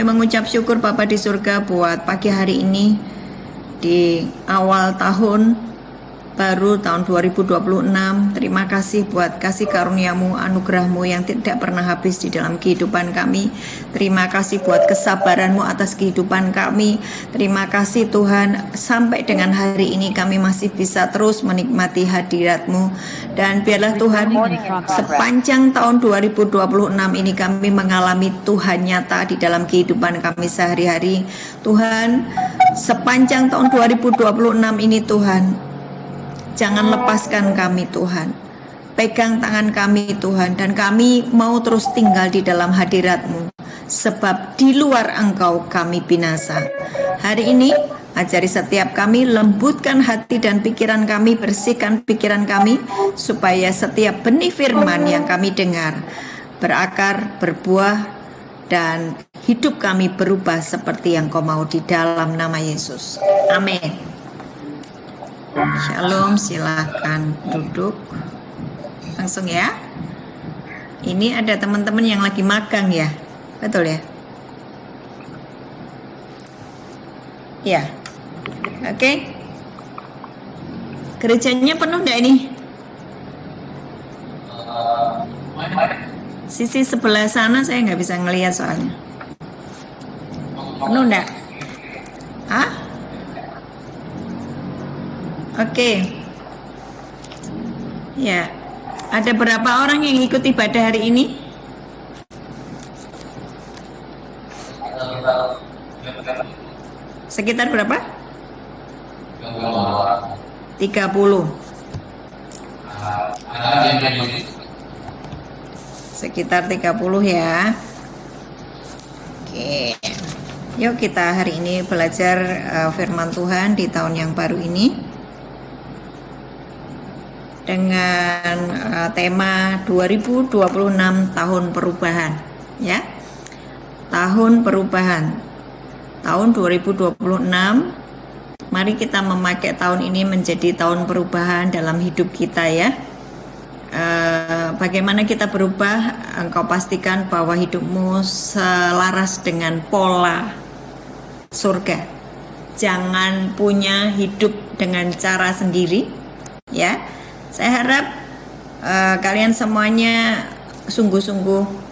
mengucap syukur Bapa di surga buat pagi hari ini di awal tahun baru tahun 2026. Terima kasih buat kasih karuniamu, anugerahmu yang tidak pernah habis di dalam kehidupan kami. Terima kasih buat kesabaranmu atas kehidupan kami. Terima kasih Tuhan, sampai dengan hari ini kami masih bisa terus menikmati hadirat-Mu. Dan biarlah Tuhan, sepanjang tahun 2026 ini kami mengalami Tuhan nyata di dalam kehidupan kami sehari-hari. Tuhan, sepanjang tahun 2026 ini Tuhan, jangan lepaskan kami Tuhan. Pegang tangan kami Tuhan, dan kami mau terus tinggal di dalam hadirat-Mu, sebab di luar Engkau kami binasa. Hari ini ajari setiap kami, lembutkan hati dan pikiran kami, bersihkan pikiran kami, supaya setiap benih firman yang kami dengar berakar, berbuah, dan hidup kami berubah seperti yang Kau mau, di dalam nama Yesus. Amin. Shalom, silakan duduk langsung ya. Ini ada teman-teman yang lagi magang ya, betul ya? Ya, oke. Gerejanya penuh enggak ini? Sisi sebelah sana saya nggak bisa ngelihat soalnya. Penuh enggak? Hah? Oke. Ya. Ada berapa orang yang ikut ibadah hari ini? Sekitar berapa? 30. Sekitar 30 ya. Oke. Yuk kita hari ini belajar firman Tuhan di tahun yang baru ini dengan tema 2026 tahun perubahan ya. Tahun perubahan. Tahun 2026. Mari kita memakai tahun ini menjadi tahun perubahan dalam hidup kita ya. Bagaimana kita berubah? Engkau pastikan bahwa hidupmu selaras dengan pola surga. Jangan punya hidup dengan cara sendiri ya. Saya harap kalian semuanya sungguh-sungguh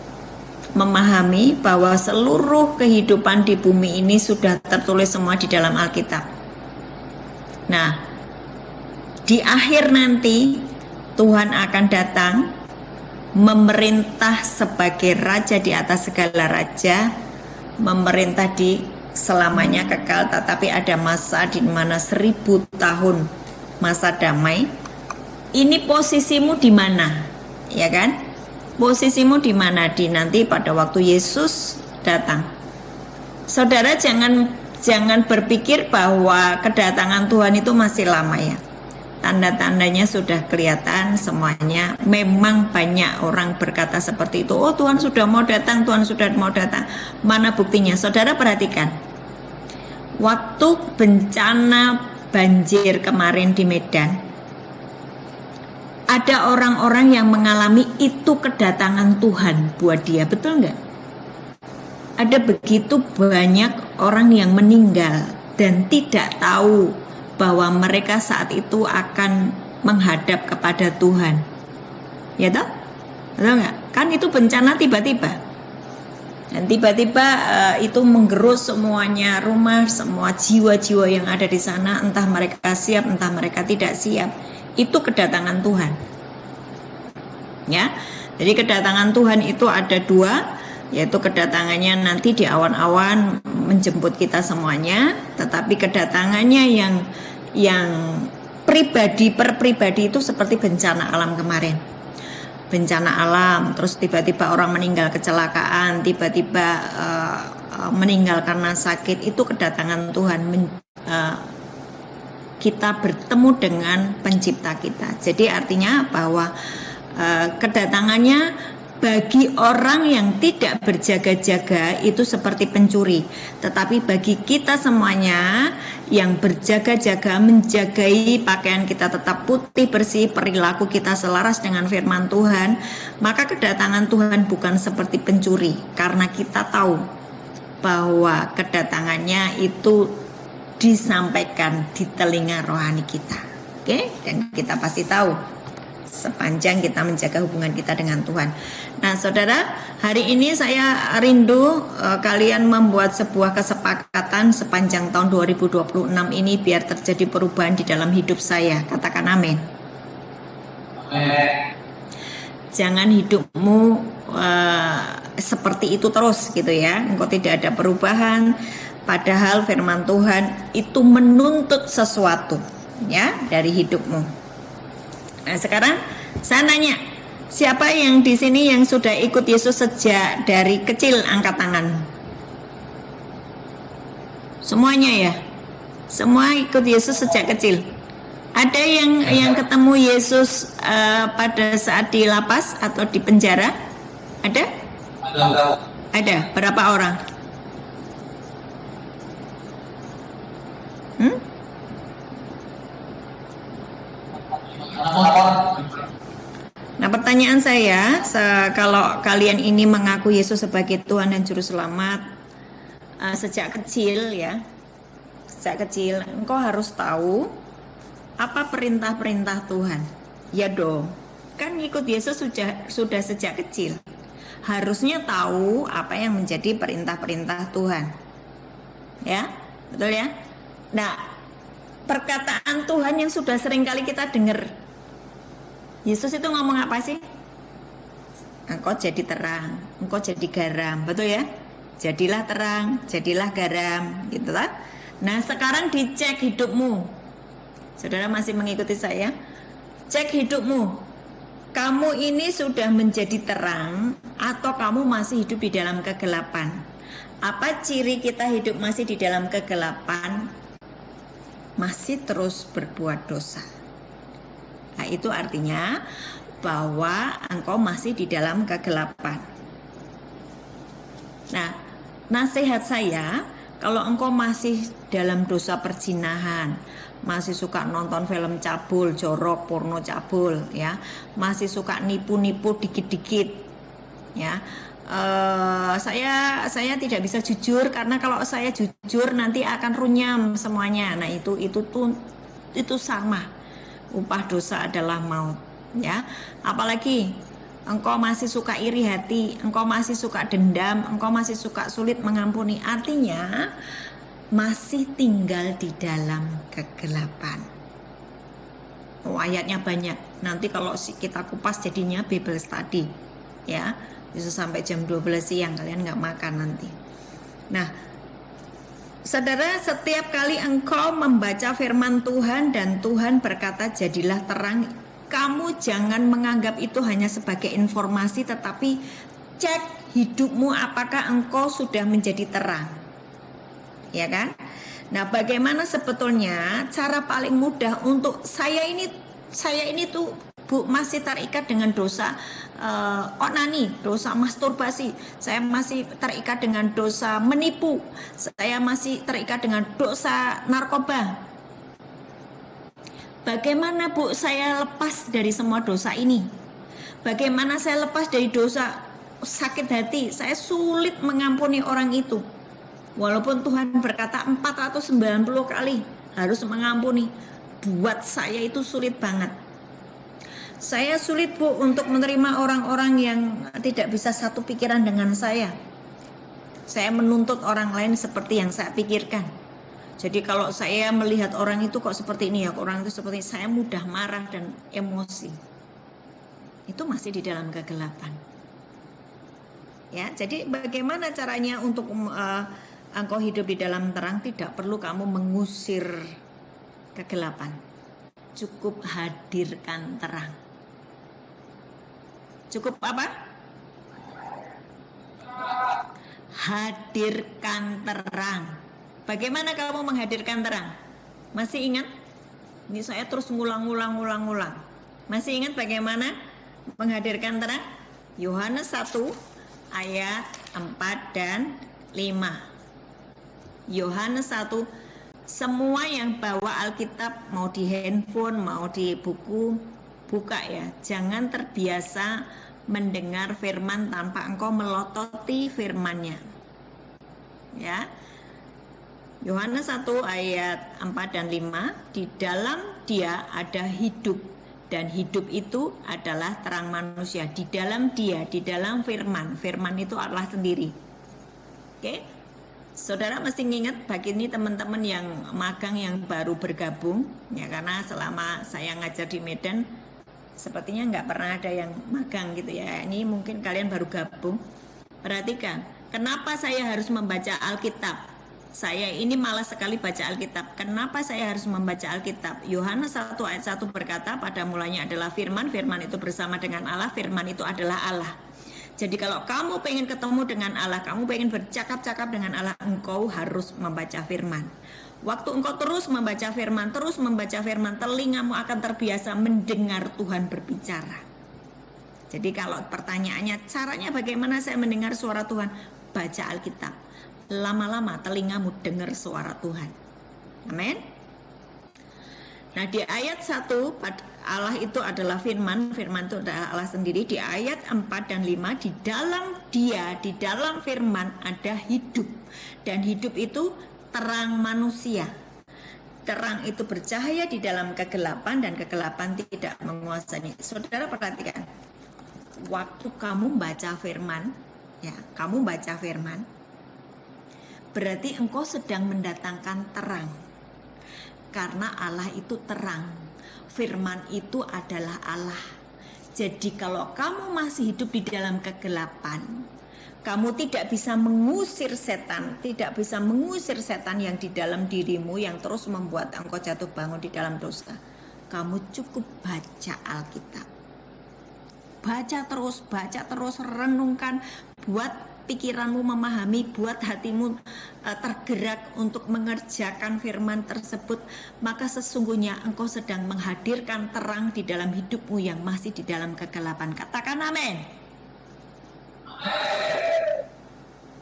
memahami bahwa seluruh kehidupan di bumi ini sudah tertulis semua di dalam Alkitab. Nah, di akhir nanti Tuhan akan datang memerintah sebagai raja di atas segala raja, memerintah di selamanya kekal, tetapi ada masa di mana 1000 tahun masa damai. Ini posisimu di mana? Ya kan? Posisimu di mana di nanti pada waktu Yesus datang. Saudara jangan berpikir bahwa kedatangan Tuhan itu masih lama ya. Tanda-tandanya sudah kelihatan semuanya. Memang banyak orang berkata seperti itu. Oh, Tuhan sudah mau datang, Tuhan sudah mau datang. Mana buktinya? Saudara perhatikan. Waktu bencana banjir kemarin di Medan, ada orang-orang yang mengalami itu kedatangan Tuhan buat dia, betul nggak? Ada begitu banyak orang yang meninggal dan tidak tahu bahwa mereka saat itu akan menghadap kepada Tuhan. Ya toh? Betul nggak? Kan itu bencana tiba-tiba. Dan tiba-tiba itu menggerus semuanya, rumah, semua jiwa-jiwa yang ada di sana, entah mereka siap, entah mereka tidak siap. Itu kedatangan Tuhan ya. Jadi kedatangan Tuhan itu ada dua, yaitu kedatangannya nanti di awan-awan menjemput kita semuanya, tetapi kedatangannya yang pribadi per pribadi itu seperti bencana alam kemarin. Bencana alam, terus tiba-tiba orang meninggal kecelakaan, tiba-tiba meninggal karena sakit, itu kedatangan Tuhan. Kita bertemu dengan pencipta kita. Jadi artinya bahwa kedatangannya bagi orang yang tidak berjaga-jaga itu seperti pencuri. Tetapi bagi kita semuanya yang berjaga-jaga, menjagai pakaian kita tetap putih bersih, perilaku kita selaras dengan firman Tuhan, maka kedatangan Tuhan bukan seperti pencuri. Karena kita tahu bahwa kedatangannya itu disampaikan di telinga rohani kita. Oke, dan kita pasti tahu sepanjang kita menjaga hubungan kita dengan Tuhan. Nah, saudara, hari ini saya rindu kalian membuat sebuah kesepakatan sepanjang tahun 2026 ini biar terjadi perubahan di dalam hidup saya. Katakan amin. Jangan hidupmu seperti itu terus gitu ya. Engkau tidak ada perubahan, padahal firman Tuhan itu menuntut sesuatu ya dari hidupmu. Nah, sekarang saya nanya, siapa yang di sini yang sudah ikut Yesus sejak dari kecil, angkat tangan. Semuanya ya? Semua ikut Yesus sejak kecil. Ada yang ketemu Yesus pada saat di lapas atau di penjara? Ada? Ada. Berapa orang? Nah, pertanyaan saya, kalau kalian ini mengaku Yesus sebagai Tuhan dan Juru Selamat sejak kecil ya, sejak kecil, engkau harus tahu apa perintah-perintah Tuhan. Ya dong, kan ikut Yesus sudah sejak kecil, harusnya tahu apa yang menjadi perintah-perintah Tuhan. Ya, betul ya? Nah, perkataan Tuhan yang sudah sering kali kita dengar, Yesus itu ngomong apa sih? Engkau jadi terang, engkau jadi garam, betul ya? Jadilah terang, jadilah garam, gitu lah. Nah, sekarang dicek hidupmu. Saudara masih mengikuti saya? Cek hidupmu. Kamu ini sudah menjadi terang atau kamu masih hidup di dalam kegelapan? Apa ciri kita hidup masih di dalam kegelapan? Masih terus berbuat dosa. Nah, itu artinya bahwa engkau masih di dalam kegelapan. Nah, nasihat saya, kalau engkau masih dalam dosa perzinahan, masih suka nonton film cabul, jorok, porno cabul, ya, masih suka nipu-nipu dikit-dikit, ya, saya tidak bisa jujur karena kalau saya jujur nanti akan runyam semuanya. Nah, itu sama. Upah dosa adalah maut, ya. Apalagi engkau masih suka iri hati, engkau masih suka dendam, engkau masih suka sulit mengampuni, artinya masih tinggal di dalam kegelapan. Oh, ayatnya banyak. Nanti kalau kita kupas jadinya Bible study, ya. Bisa sampai jam 12 siang kalian nggak makan nanti. Nah, saudara, setiap kali engkau membaca firman Tuhan dan Tuhan berkata jadilah terang, kamu jangan menganggap itu hanya sebagai informasi, tetapi cek hidupmu apakah engkau sudah menjadi terang. Ya kan? Nah, bagaimana sebetulnya cara paling mudah untuk saya ini tuh Bu masih terikat dengan dosa onani, dosa masturbasi, saya masih terikat dengan dosa menipu, saya masih terikat dengan dosa narkoba. Bagaimana Bu saya lepas dari semua dosa ini? Bagaimana saya lepas dari dosa sakit hati? Saya sulit mengampuni orang itu. Walaupun Tuhan berkata 490 kali harus mengampuni, buat saya itu sulit banget. Saya sulit Bu untuk menerima orang-orang yang tidak bisa satu pikiran dengan saya. Saya menuntut orang lain seperti yang saya pikirkan. Jadi kalau saya melihat orang itu kok seperti ini ya, orang itu seperti ini, saya mudah marah dan emosi. Itu masih di dalam kegelapan. Ya, jadi bagaimana caranya untuk engkau hidup di dalam terang? Tidak perlu kamu mengusir kegelapan. Cukup hadirkan terang. Cukup apa? Hadirkan terang. Bagaimana kamu menghadirkan terang? Masih ingat? Ini saya terus ngulang. Masih ingat bagaimana menghadirkan terang? Yohanes 1 ayat 4 dan 5. Yohanes 1, semua yang bawa Alkitab, mau di handphone, mau di buku, buka ya. Jangan terbiasa mendengar firman tanpa engkau melototi firmannya. ya. Yohanes 1 ayat 4 dan 5, di dalam Dia ada hidup, dan hidup itu adalah terang manusia. Di dalam Dia, di dalam firman. Firman itu Allah sendiri. Oke. Saudara mesti ingat, bagi ini teman-teman yang magang yang baru bergabung, ya, karena selama saya ngajar di Medan sepertinya nggak pernah ada yang magang gitu ya. Ini mungkin kalian baru gabung. Perhatikan, kenapa saya harus membaca Alkitab? Saya ini malas sekali baca Alkitab. Kenapa saya harus membaca Alkitab? Yohanes 1 ayat 1 berkata, pada mulanya adalah firman, firman itu bersama dengan Allah, firman itu adalah Allah. Jadi kalau kamu pengen ketemu dengan Allah, kamu pengen bercakap-cakap dengan Allah, engkau harus membaca firman. Waktu engkau terus membaca firman, telingamu akan terbiasa mendengar Tuhan berbicara. Jadi kalau pertanyaannya, caranya bagaimana saya mendengar suara Tuhan? Baca Alkitab. Lama-lama telingamu dengar suara Tuhan. Amin. Nah, di ayat 1 Allah itu adalah firman, firman itu adalah Allah sendiri. Di ayat 4 dan 5, di dalam Dia, di dalam firman ada hidup, dan hidup itu terang manusia. Terang itu bercahaya di dalam kegelapan, dan kegelapan tidak menguasai. Saudara perhatikan, waktu kamu baca firman, ya, kamu baca firman, berarti engkau sedang mendatangkan terang. Karena Allah itu terang, firman itu adalah Allah. Jadi kalau kamu masih hidup di dalam kegelapan, kamu tidak bisa mengusir setan, tidak bisa mengusir setan yang di dalam dirimu yang terus membuat engkau jatuh bangun di dalam dosa. Kamu cukup baca Alkitab. Baca terus, renungkan, buat pikiranmu memahami, buat hatimu tergerak untuk mengerjakan firman tersebut, maka sesungguhnya engkau sedang menghadirkan terang di dalam hidupmu yang masih di dalam kegelapan. Katakan amin.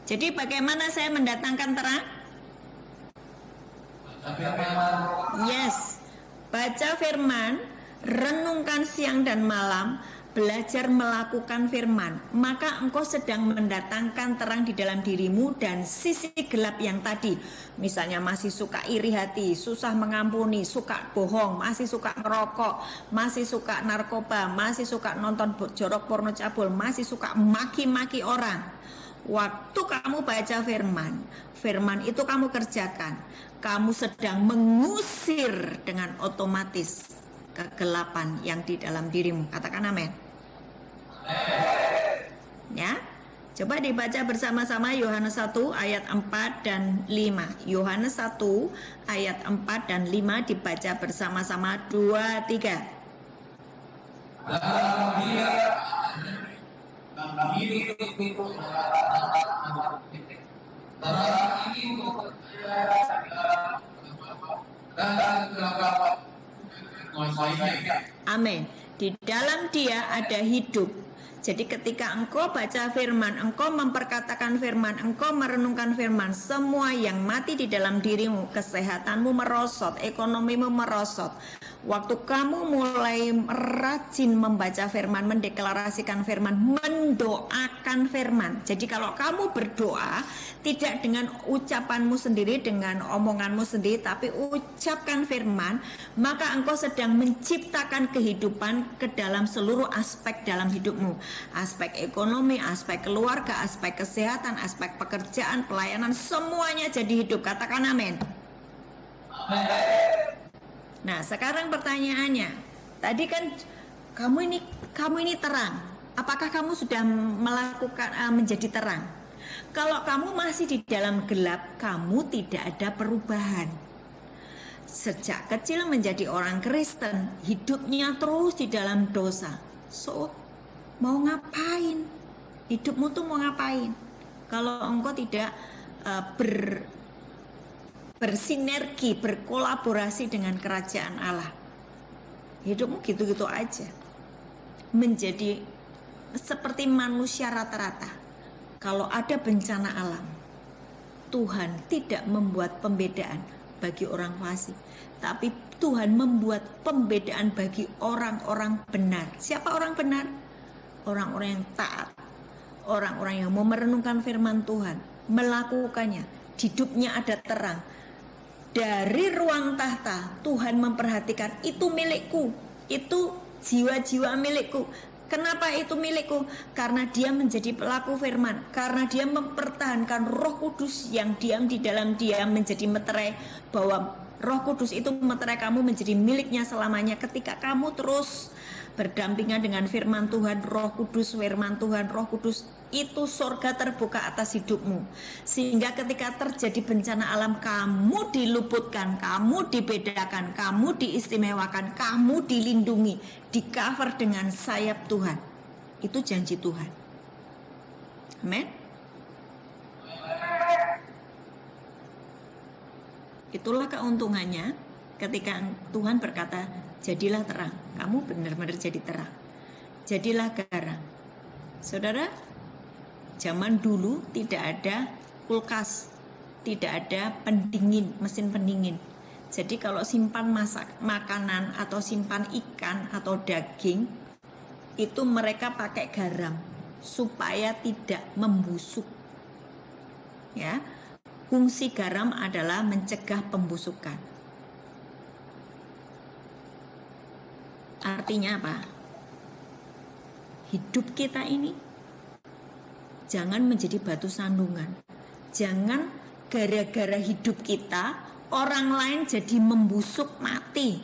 Jadi bagaimana saya mendatangkan terang? Yes, baca firman, renungkan siang dan malam, belajar melakukan firman, maka engkau sedang mendatangkan terang di dalam dirimu, dan sisi gelap yang tadi, misalnya masih suka iri hati, susah mengampuni, suka bohong, masih suka ngerokok, masih suka narkoba, masih suka nonton jorok porno cabul, masih suka maki-maki orang. Waktu kamu baca firman, firman itu kamu kerjakan, kamu sedang mengusir dengan otomatis kegelapan yang di dalam dirimu. Katakan amin. Ya, coba dibaca bersama-sama Yohanes 1 ayat 4 dan 5. Yohanes 1 ayat 4 dan 5 dibaca bersama-sama. 2, 3. Amin. Di dalam Dia ada hidup. Jadi ketika engkau baca firman, engkau memperkatakan firman, engkau merenungkan firman, semua yang mati di dalam dirimu, kesehatanmu merosot, ekonomimu merosot. Waktu kamu mulai rajin membaca firman, mendeklarasikan firman, mendoakan firman. Jadi kalau kamu berdoa, tidak dengan ucapanmu sendiri, dengan omonganmu sendiri, tapi ucapkan firman, maka engkau sedang menciptakan kehidupan ke dalam seluruh aspek dalam hidupmu. Aspek ekonomi, aspek keluarga, aspek kesehatan, aspek pekerjaan, pelayanan, semuanya jadi hidup. Katakan amin. Nah, sekarang pertanyaannya, tadi kan kamu ini terang. Apakah kamu sudah melakukan menjadi terang? Kalau kamu masih di dalam gelap, kamu tidak ada perubahan. Sejak kecil menjadi orang Kristen, hidupnya terus di dalam dosa. So, mau ngapain? Hidupmu tuh mau ngapain? Kalau engkau tidak bersinergi, berkolaborasi dengan kerajaan Allah, hidupmu gitu-gitu aja, menjadi seperti manusia rata-rata. Kalau ada bencana alam, Tuhan tidak membuat pembedaan bagi orang fasik, tapi Tuhan membuat pembedaan bagi orang-orang benar. Siapa orang benar? Orang-orang yang taat, orang-orang yang mau merenungkan firman Tuhan, melakukannya, hidupnya ada terang. Dari ruang tahta Tuhan memperhatikan, itu milikku, itu jiwa-jiwa milikku. Kenapa itu milikku? Karena dia menjadi pelaku firman, karena dia mempertahankan Roh Kudus yang diam di dalam dia, menjadi meterai bahwa Roh Kudus itu meterai kamu menjadi miliknya selamanya. Ketika kamu terus berdampingan dengan firman Tuhan, Roh Kudus, firman Tuhan, Roh Kudus, itu surga terbuka atas hidupmu. Sehingga ketika terjadi bencana alam, kamu diluputkan, kamu dibedakan, kamu diistimewakan, kamu dilindungi, di cover dengan sayap Tuhan. Itu janji Tuhan. Amin. Itulah keuntungannya ketika Tuhan berkata, jadilah terang. Kamu benar-benar jadi terang. Jadilah garam. Saudara, zaman dulu tidak ada kulkas, tidak ada pendingin, mesin pendingin. Jadi kalau simpan makanan atau simpan ikan atau daging, itu mereka pakai garam supaya tidak membusuk. Ya, fungsi garam adalah mencegah pembusukan. Artinya apa? Hidup kita ini jangan menjadi batu sandungan. Jangan gara-gara hidup kita orang lain jadi membusuk mati.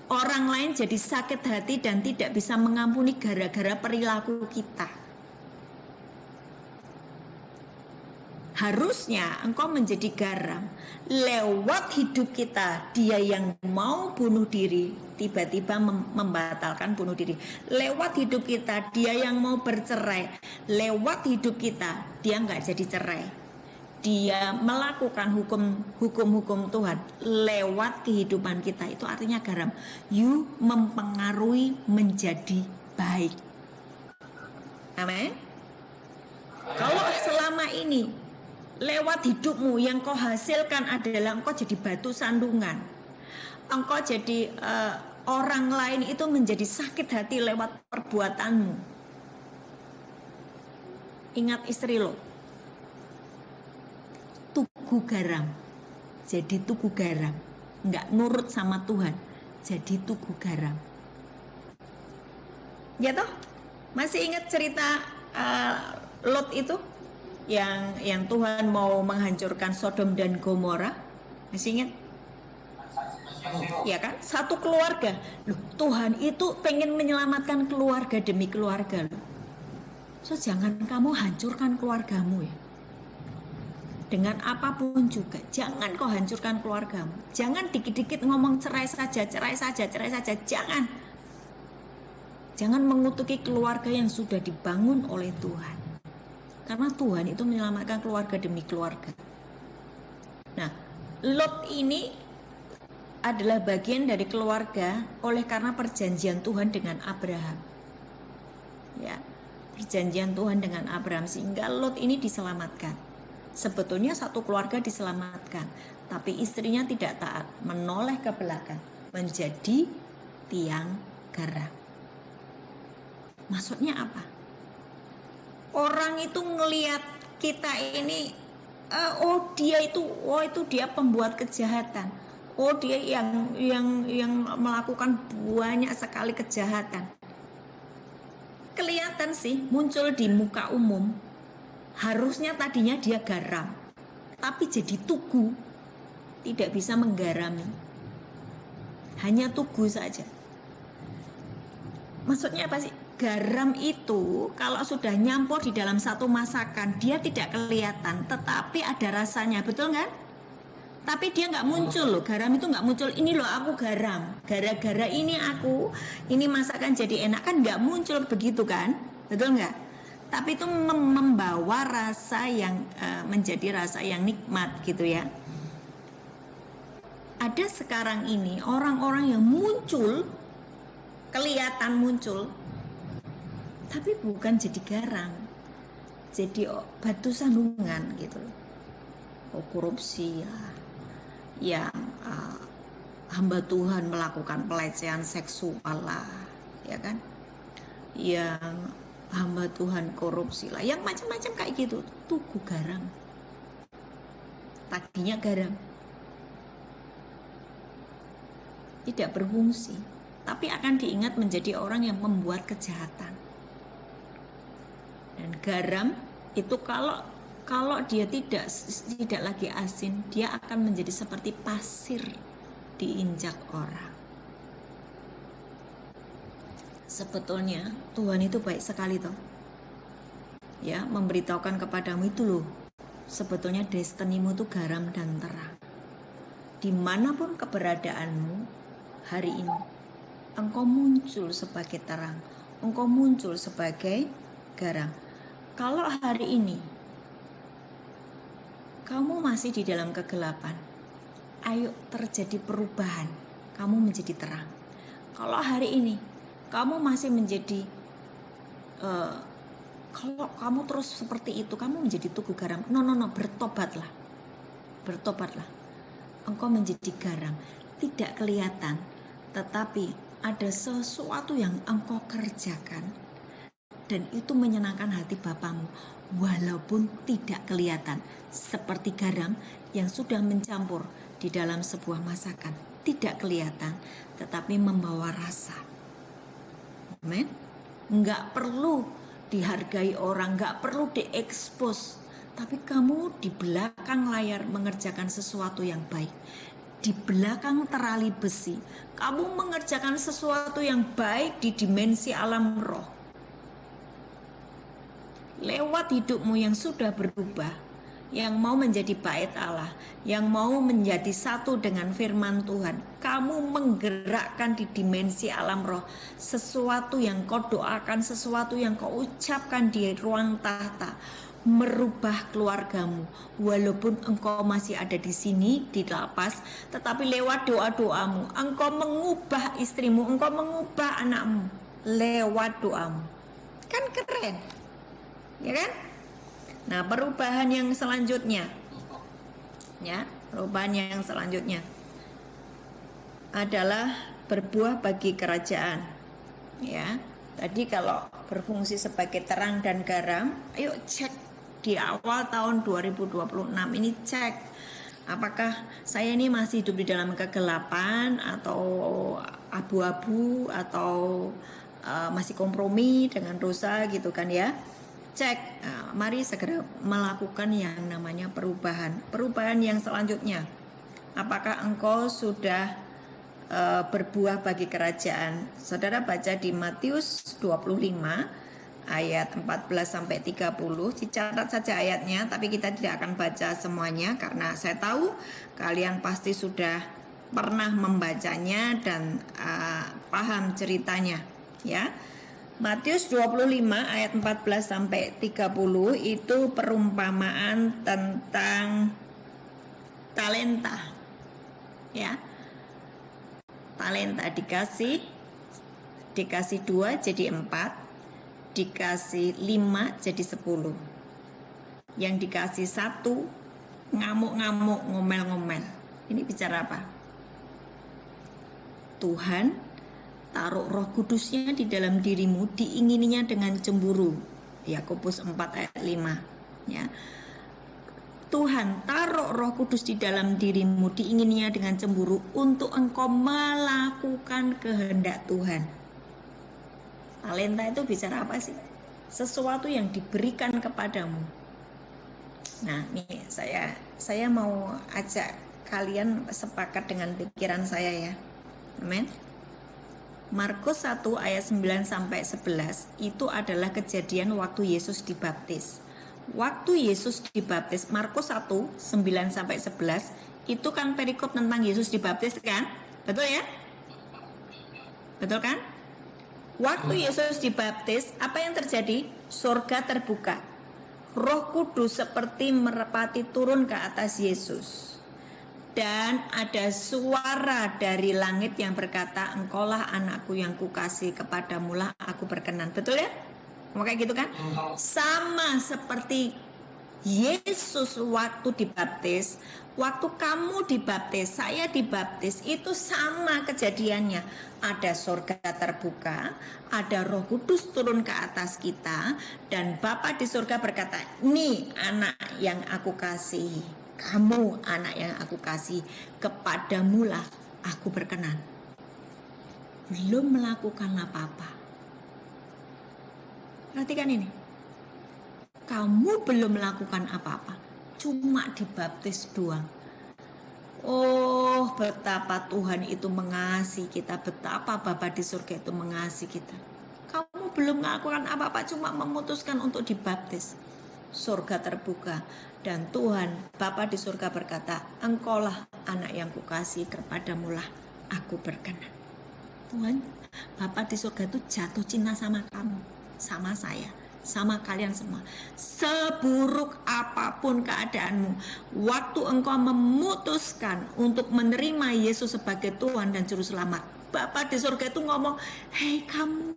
Orang lain jadi sakit hati dan tidak bisa mengampuni gara-gara perilaku kita. Harusnya engkau menjadi garam. Lewat hidup kita, dia yang mau bunuh diri tiba-tiba membatalkan bunuh diri. Lewat hidup kita, dia yang mau bercerai. Lewat hidup kita, dia nggak jadi cerai. Dia melakukan hukum-hukum Tuhan lewat kehidupan kita. Itu artinya garam. You mempengaruhi menjadi baik. Amin. Kalau selama ini lewat hidupmu yang kau hasilkan adalah engkau jadi batu sandungan, engkau jadi orang lain itu menjadi sakit hati lewat perbuatanmu. Ingat istri lo, tugu garam, jadi tugu garam, nggak nurut sama Tuhan, jadi tugu garam. Ya toh, masih ingat cerita Lot itu yang Tuhan mau menghancurkan Sodom dan Gomora? Masih ingat? Ya kan? Satu keluarga. Loh, Tuhan itu pengen menyelamatkan keluarga demi keluarga loh. So jangan kamu hancurkan keluargamu ya. Dengan apapun juga, jangan kau hancurkan keluargamu. Jangan dikit-dikit ngomong cerai saja. Jangan. Jangan mengutuki keluarga yang sudah dibangun oleh Tuhan. Karena Tuhan itu menyelamatkan keluarga demi keluarga. Nah, Lot ini adalah bagian dari keluarga oleh karena perjanjian Tuhan dengan Abraham. Ya, perjanjian Tuhan dengan Abraham sehingga Lot ini diselamatkan. Sebetulnya satu keluarga diselamatkan, tapi istrinya tidak taat, menoleh ke belakang, menjadi tiang garam. Maksudnya apa? Orang itu ngelihat kita ini, itu dia pembuat kejahatan. Oh dia yang melakukan banyak sekali kejahatan. Kelihatan sih muncul di muka umum. Harusnya tadinya dia garam, tapi jadi tugu, tidak bisa menggarami. Hanya tugu saja. Maksudnya apa sih? Garam itu kalau sudah nyampur di dalam satu masakan, dia tidak kelihatan, tetapi ada rasanya, betul kan? Tapi dia nggak muncul loh, garam itu nggak muncul. Ini loh aku garam, gara-gara ini ini masakan jadi enak, kan nggak muncul begitu kan? Betul nggak? Tapi itu membawa rasa yang menjadi rasa yang nikmat gitu ya. Ada sekarang ini orang-orang yang muncul, kelihatan muncul, tapi bukan jadi garam, jadi batu sandungan gitu loh. Korupsi ya, yang hamba Tuhan melakukan pelecehan seksual lah, ya kan? Yang hamba Tuhan korupsi lah, yang macam-macam kayak gitu. Tugu garam. tadinya garam. Tidak berfungsi, tapi akan diingat menjadi orang yang membuat kejahatan. Dan garam itu kalau dia tidak lagi asin, dia akan menjadi seperti pasir diinjak orang. Sebetulnya Tuhan itu baik sekali toh. Ya, memberitahukan kepadamu itu loh. Sebetulnya destinimu itu garam dan terang. Dimanapun keberadaanmu hari ini, engkau muncul sebagai terang, engkau muncul sebagai garam. Kalau hari ini kamu masih di dalam kegelapan, ayo terjadi perubahan, kamu menjadi terang. Kalau hari ini kamu masih menjadi kalau kamu terus seperti itu, kamu menjadi tugu garam. No, bertobatlah. Engkau menjadi garam, tidak kelihatan, tetapi ada sesuatu yang engkau kerjakan dan itu menyenangkan hati Bapamu walaupun tidak kelihatan, seperti garam yang sudah mencampur di dalam sebuah masakan, tidak kelihatan tetapi membawa rasa. Amin. Enggak perlu dihargai orang, enggak perlu diekspos, tapi kamu di belakang layar mengerjakan sesuatu yang baik. Di belakang terali besi, kamu mengerjakan sesuatu yang baik di dimensi alam roh. Lewat hidupmu yang sudah berubah, yang mau menjadi bait Allah, yang mau menjadi satu dengan firman Tuhan, kamu menggerakkan di dimensi alam roh sesuatu yang kau doakan, sesuatu yang kau ucapkan di ruang tahta, merubah keluargamu. Walaupun engkau masih ada di sini di lapas, tetapi lewat doa-doamu engkau mengubah istrimu, engkau mengubah anakmu lewat doamu. Kan keren, ya kan? Nah, perubahan yang selanjutnya, ya, perubahan yang selanjutnya adalah berbuah bagi kerajaan. Ya, tadi kalau berfungsi sebagai terang dan garam, ayo cek di awal tahun 2026 ini, cek apakah saya ini masih hidup di dalam kegelapan atau abu-abu atau masih kompromi dengan dosa gitu kan ya. Cek, mari segera melakukan yang namanya perubahan. Perubahan yang selanjutnya, apakah engkau sudah berbuah bagi kerajaan? Saudara baca di Matius 25 ayat 14 sampai 30. Dicatat saja ayatnya, tapi kita tidak akan baca semuanya karena saya tahu kalian pasti sudah pernah membacanya dan paham ceritanya, ya. Matius 25 ayat 14 sampai 30 itu perumpamaan tentang talenta. Ya. Talenta dikasih 2 jadi 4, dikasih 5 jadi 10. Yang dikasih 1 ngamuk-ngamuk, ngomel-ngomel. Ini bicara apa? Tuhan taruh Roh Kudusnya di dalam dirimu, diingininya dengan cemburu. Yakobus 4 ayat 5. Ya. Tuhan taruh Roh Kudus di dalam dirimu, diingininya dengan cemburu untuk engkau melakukan kehendak Tuhan. Talenta itu bicara apa sih? Sesuatu yang diberikan kepadamu. Nah, nih saya mau ajak kalian sepakat dengan pikiran saya ya. Amin. Markus 1 ayat 9 sampai 11 itu adalah kejadian waktu Yesus dibaptis. Waktu Yesus dibaptis, Markus 1 9 sampai 11 itu kan perikop tentang Yesus dibaptis kan? Betul ya? Betul kan? Waktu Yesus dibaptis, apa yang terjadi? Surga terbuka. Roh Kudus seperti merpati turun ke atas Yesus. Dan ada suara dari langit yang berkata, engkaulah anakku yang kukasih, kepadamulah aku berkenan. Betul ya? Mau kayak gitu kan? Sama seperti Yesus waktu dibaptis, waktu kamu dibaptis, saya dibaptis, itu sama kejadiannya. Ada surga terbuka, ada Roh Kudus turun ke atas kita, dan Bapa di surga berkata, nih anak yang aku kasih. kamu anak yang aku kasih, kepadamulah aku berkenan. Belum melakukan apa-apa. Perhatikan ini. Kamu belum melakukan apa-apa, cuma dibaptis doang. Oh, betapa Tuhan itu mengasihi kita, betapa Bapa di surga itu mengasihi kita. Kamu belum melakukan apa-apa, cuma memutuskan untuk dibaptis. Surga terbuka dan Tuhan Bapa di surga berkata, engkaulah anak yang kukasih, kepadamulah aku berkenan. Tuhan Bapa di surga itu jatuh cinta sama kamu, sama saya, sama kalian semua. Seburuk apapun keadaanmu, waktu engkau memutuskan untuk menerima Yesus sebagai Tuhan dan Juru Selamat, Bapa di surga itu ngomong, hei kamu,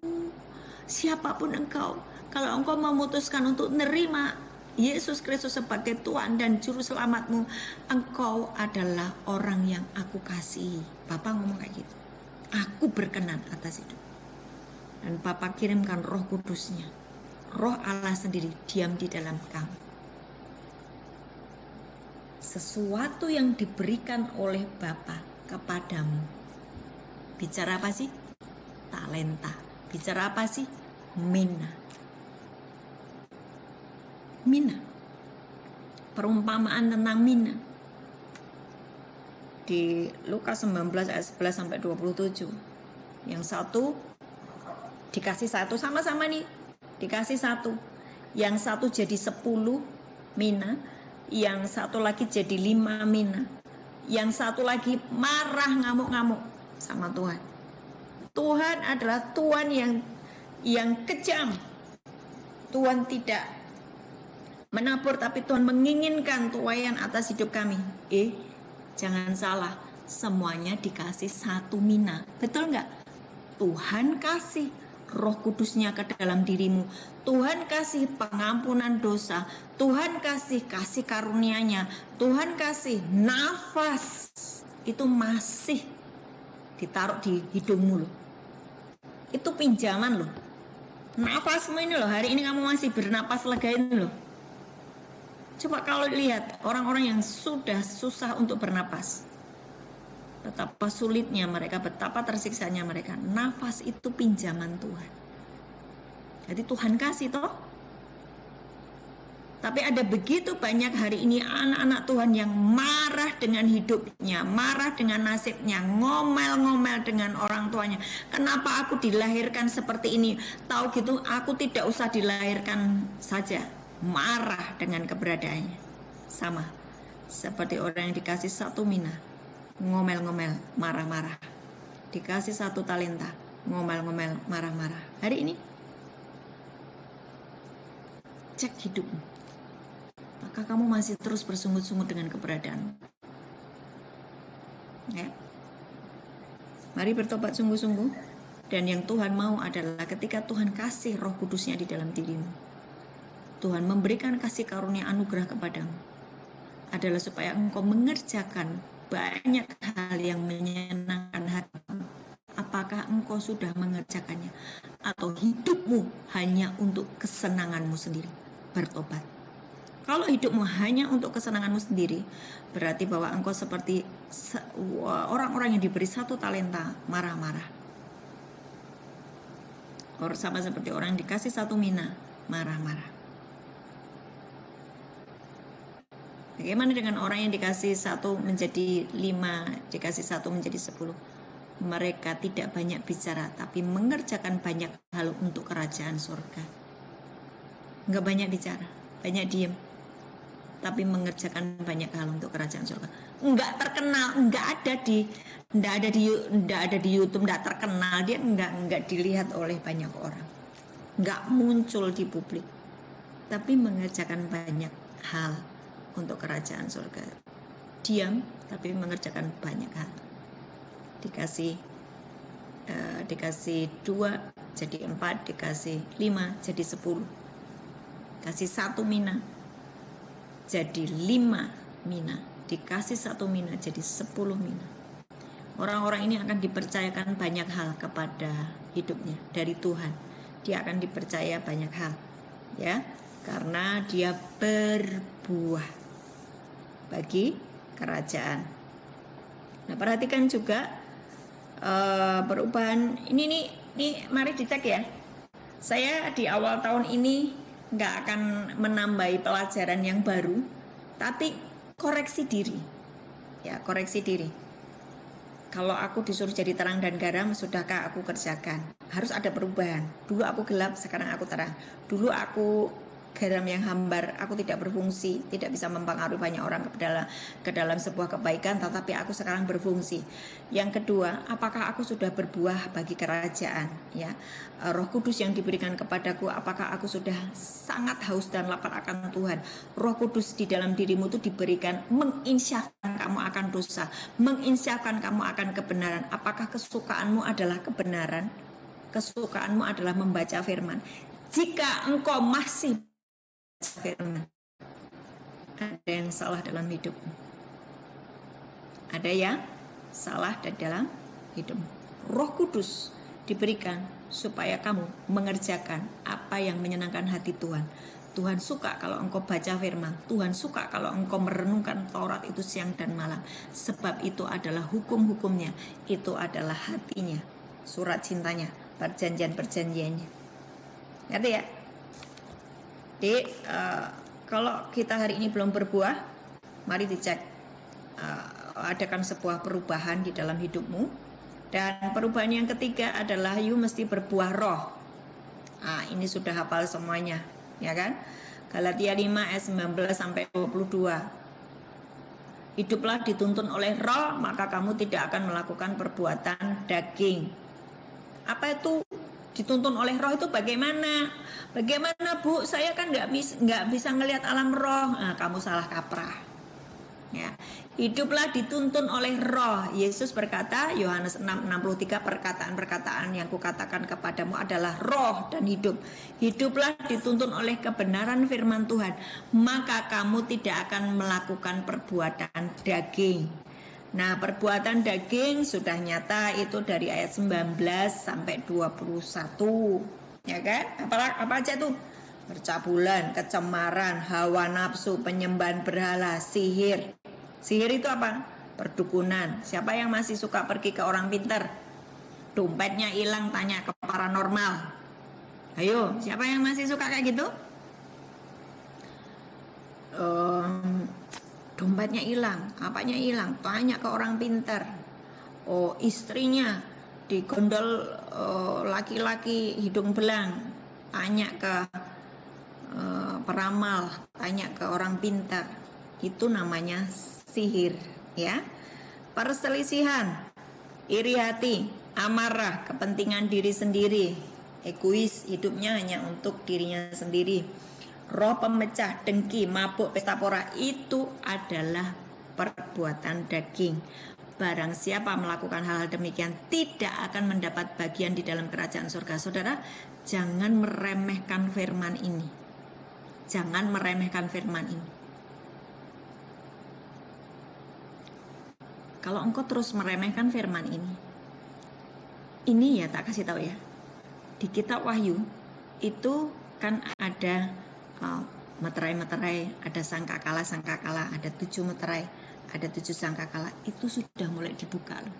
siapapun engkau, kalau engkau memutuskan untuk menerima Yesus Kristus sebagai Tuhan dan Juru Selamatmu, engkau adalah orang yang aku kasihi. Bapa ngomong kayak gitu. Aku berkenan atas itu. Dan Bapa kirimkan Roh Kudusnya. Roh Allah sendiri diam di dalam kamu. Sesuatu yang diberikan oleh Bapa kepadamu. Bicara apa sih? Talenta. Bicara apa sih? Mina. Mina. Perumpamaan tentang Mina. Di Lukas 19 ayat 11 sampai 27. Yang satu dikasih satu, sama-sama nih. Dikasih satu. Yang satu jadi 10 mina. Yang satu lagi jadi 5 mina. Yang satu lagi marah ngamuk-ngamuk sama Tuhan. Tuhan adalah Tuhan yang kejam. Tuhan tidak menabur, tapi Tuhan menginginkan tuaian atas hidup kami. Jangan salah, semuanya dikasih 1 mina. Betul nggak? Tuhan kasih Roh Kudusnya ke dalam dirimu. Tuhan kasih pengampunan dosa. Tuhan kasih karunia-Nya. Tuhan kasih nafas. Itu masih ditaruh di hidungmu loh. Itu pinjaman loh. Nafasmu ini loh, hari ini kamu masih bernapas lega ini loh. Coba kalau lihat orang-orang yang sudah susah untuk bernapas, betapa sulitnya mereka, betapa tersiksanya mereka. Nafas itu pinjaman Tuhan. Jadi Tuhan kasih toh. Tapi ada begitu banyak hari ini anak-anak Tuhan yang marah dengan hidupnya, marah dengan nasibnya, ngomel-ngomel dengan orang tuanya. Kenapa aku dilahirkan seperti ini? Tahu gitu, aku tidak usah dilahirkan saja. Marah dengan keberadaannya. Sama seperti orang yang dikasih 1 mina, ngomel-ngomel, marah-marah. Dikasih 1 talenta, ngomel-ngomel, marah-marah. Hari ini cek hidupmu. Maka kamu masih terus bersungut-sungut dengan keberadaan. Ya. Mari bertobat sungguh-sungguh. Dan yang Tuhan mau adalah ketika Tuhan kasih Roh Kudusnya di dalam dirimu, Tuhan memberikan kasih karunia anugerah kepadamu, adalah supaya engkau mengerjakan banyak hal yang menyenangkan hatimu. Apakah engkau sudah mengerjakannya? Atau hidupmu hanya untuk kesenanganmu sendiri? Bertobat. Kalau hidupmu hanya untuk kesenanganmu sendiri, berarti bahwa engkau seperti orang-orang yang diberi 1 talenta, marah-marah. Or sama seperti orang yang dikasih 1 mina, marah-marah. Bagaimana dengan orang yang dikasih 1 menjadi 5, dikasih 1 menjadi 10? Mereka tidak banyak bicara, tapi mengerjakan banyak hal untuk kerajaan surga. Enggak banyak bicara, banyak diem, tapi mengerjakan banyak hal untuk kerajaan surga. Enggak terkenal, enggak ada di YouTube, enggak terkenal, dia enggak dilihat oleh banyak orang, enggak muncul di publik, tapi mengerjakan banyak hal untuk kerajaan surga. Diam tapi mengerjakan banyak hal. Dikasih 2 jadi 4, dikasih 5 jadi 10, kasih 1 mina jadi 5 mina, dikasih 1 mina jadi 10 mina. Orang-orang ini akan dipercayakan banyak hal kepada hidupnya dari Tuhan. Dia akan dipercaya banyak hal, ya, karena dia berbuah. bagi kerajaan. Nah, perhatikan juga perubahan ini mari dicek ya. Saya di awal tahun ini nggak akan menambahi pelajaran yang baru, tapi koreksi diri. Ya, koreksi diri. Kalau aku disuruh jadi terang dan garam, sudahkah aku kerjakan? Harus ada perubahan. Dulu aku gelap, sekarang aku terang. Dulu aku garam yang hambar, aku tidak berfungsi, tidak bisa mempengaruhi banyak orang ke dalam sebuah kebaikan, tetapi aku sekarang berfungsi. Yang kedua, apakah aku sudah berbuah bagi kerajaan? Ya, Roh Kudus yang diberikan kepadaku, apakah aku sudah sangat haus dan lapar akan Tuhan? Roh Kudus di dalam dirimu itu diberikan menginsyafkan kamu akan dosa, menginsyafkan kamu akan kebenaran. Apakah kesukaanmu adalah kebenaran? Kesukaanmu adalah membaca firman. Jika engkau masih firman, ada yang salah dalam hidupmu. Ada yang salah dalam hidupmu. Roh Kudus diberikan supaya kamu mengerjakan apa yang menyenangkan hati Tuhan. Tuhan suka kalau engkau baca firman. Tuhan suka kalau engkau merenungkan Taurat itu siang dan malam. Sebab itu adalah hukum-hukumnya. Itu adalah hatinya, surat cintanya, perjanjian-perjanjiannya. Ngerti ya? Jadi kalau kita hari ini belum berbuah, mari dicek, adakan sebuah perubahan di dalam hidupmu. Dan perubahan yang ketiga adalah you mesti berbuah roh. Ini sudah hafal semuanya, ya kan? Galatia 5 ayat 19 sampai 22. Hiduplah dituntun oleh roh, maka kamu tidak akan melakukan perbuatan daging. Apa itu dituntun oleh roh itu bagaimana? Bagaimana Bu? Saya kan nggak bisa ngelihat alam roh. Kamu salah kaprah. Ya, hiduplah dituntun oleh roh. Yesus berkata, Yohanes 6:63, perkataan-perkataan yang kukatakan kepadamu adalah roh dan hidup. Hiduplah dituntun oleh kebenaran firman Tuhan, maka kamu tidak akan melakukan perbuatan daging. Nah, perbuatan daging sudah nyata itu dari ayat 19 sampai 21. Ya kan? Apa aja tuh? Percabulan, kecemaran, hawa nafsu, penyembahan berhala, sihir. Sihir itu apa? Perdukunan. Siapa yang masih suka pergi ke orang pintar? Dompetnya hilang, tanya ke paranormal. Ayo, siapa yang masih suka kayak gitu? Dompetnya hilang, apanya hilang, tanya ke orang pintar. Istrinya digondol laki-laki hidung belang, tanya ke peramal, tanya ke orang pintar. Itu namanya sihir, ya. Perselisihan, iri hati, amarah, kepentingan diri sendiri, egois, hidupnya hanya untuk dirinya sendiri. Roh pemecah, dengki, mabuk, pesta pora, itu adalah perbuatan daging. Barang siapa melakukan hal-hal demikian tidak akan mendapat bagian di dalam kerajaan surga. Saudara, jangan meremehkan firman ini. Jangan meremehkan firman ini. Kalau engkau terus meremehkan firman ini ya tak kasih tahu ya. Di kitab Wahyu itu kan ada meterai-meterai, ada sangkakala, ada 7 meterai, ada 7 sangkakala. Itu sudah mulai dibuka loh.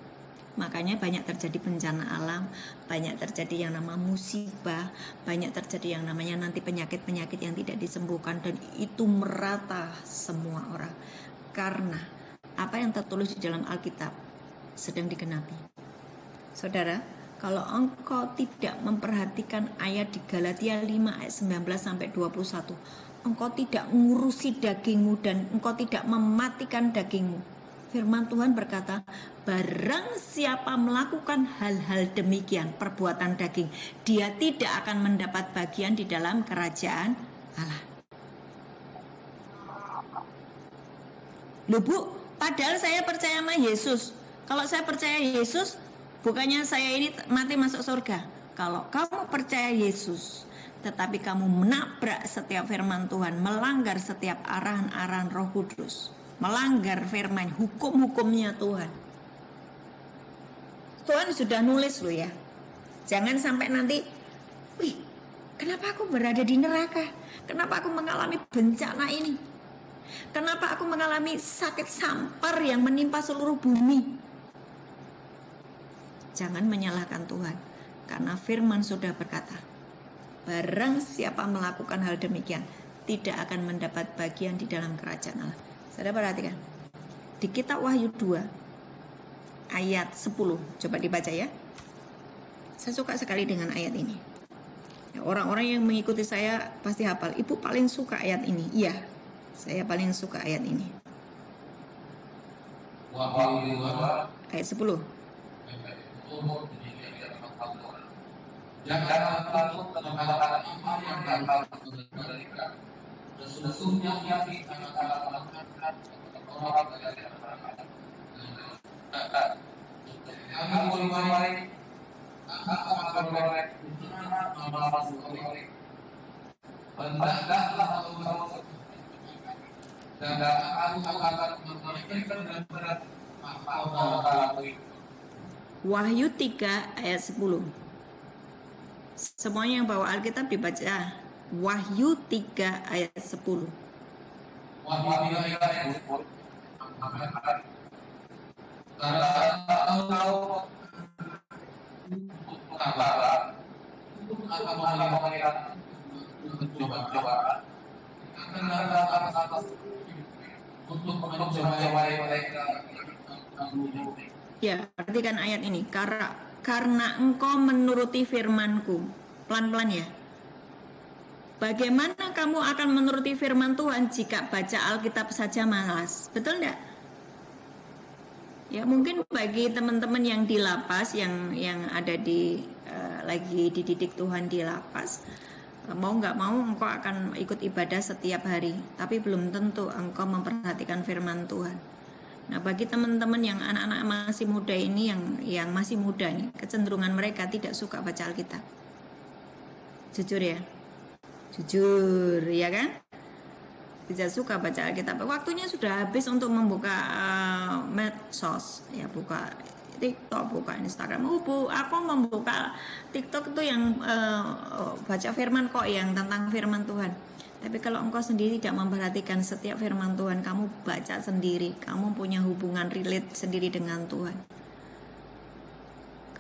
Makanya banyak terjadi bencana alam, banyak terjadi yang nama musibah, banyak terjadi yang namanya nanti penyakit-penyakit yang tidak disembuhkan, dan itu merata semua orang. Karena apa yang tertulis di dalam Alkitab sedang digenapi. Saudara, kalau engkau tidak memperhatikan ayat di Galatia 5 ayat 19 sampai 21, engkau tidak ngurusi dagingmu dan engkau tidak mematikan dagingmu. Firman Tuhan berkata, barang siapa melakukan hal-hal demikian, perbuatan daging, dia tidak akan mendapat bagian di dalam kerajaan Allah. Loh Bu, padahal saya percaya sama Yesus. Kalau saya percaya Yesus, bukannya saya ini mati masuk surga. Kalau kamu percaya Yesus, tetapi kamu menabrak setiap firman Tuhan, melanggar setiap arahan-arahan Roh Kudus, melanggar firman, hukum-hukumnya Tuhan. Tuhan sudah nulis loh ya. Jangan sampai nanti, kenapa aku berada di neraka? Kenapa aku mengalami bencana ini? Kenapa aku mengalami sakit sampar yang menimpa seluruh bumi? Jangan menyalahkan Tuhan, karena firman sudah berkata, barang siapa melakukan hal demikian tidak akan mendapat bagian di dalam kerajaan Allah. Saudara perhatikan, di kitab Wahyu 2 ayat 10, coba dibaca ya. Saya suka sekali dengan ayat ini. Orang-orang yang mengikuti saya pasti hafal. Ibu paling suka ayat ini. Iya, saya paling suka ayat ini. Ayat 10. Jangan takut mengatakan apa yang bakal terjadi. Sesungguhnya yang akan orang dari masyarakat. Jangan boleh akan boleh hendaklah kamu dan aku akan memberikan benar-benar apa Wahyu 3 ayat 10. Semuanya yang bawa Alkitab dibaca. Wahyu 3 ayat 10. Wahyu 3 ayat 10. Karena tahu akan mengalami coba-coba akan ada untuk mencoba mereka. Ya, perhatikan ayat ini. Karena engkau menuruti firman-Ku. Pelan-pelan ya. Bagaimana kamu akan menuruti firman Tuhan jika baca Alkitab saja malas? Betul enggak? Ya, mungkin bagi teman-teman yang di lapas, yang ada di lagi dididik Tuhan di lapas, mau nggak mau engkau akan ikut ibadah setiap hari, tapi belum tentu engkau memperhatikan firman Tuhan. Nah, bagi teman-teman yang anak-anak masih muda ini, yang masih muda nih, kecenderungan mereka tidak suka baca Alkitab. Jujur ya, jujur ya kan? Tidak suka baca Alkitab. Waktunya sudah habis untuk membuka medsos, ya, buka TikTok, buka Instagram. Bu, aku membuka TikTok itu yang baca firman kok, yang tentang firman Tuhan. Tapi kalau engkau sendiri tidak memperhatikan setiap firman Tuhan, kamu baca sendiri, kamu punya hubungan relate sendiri dengan Tuhan,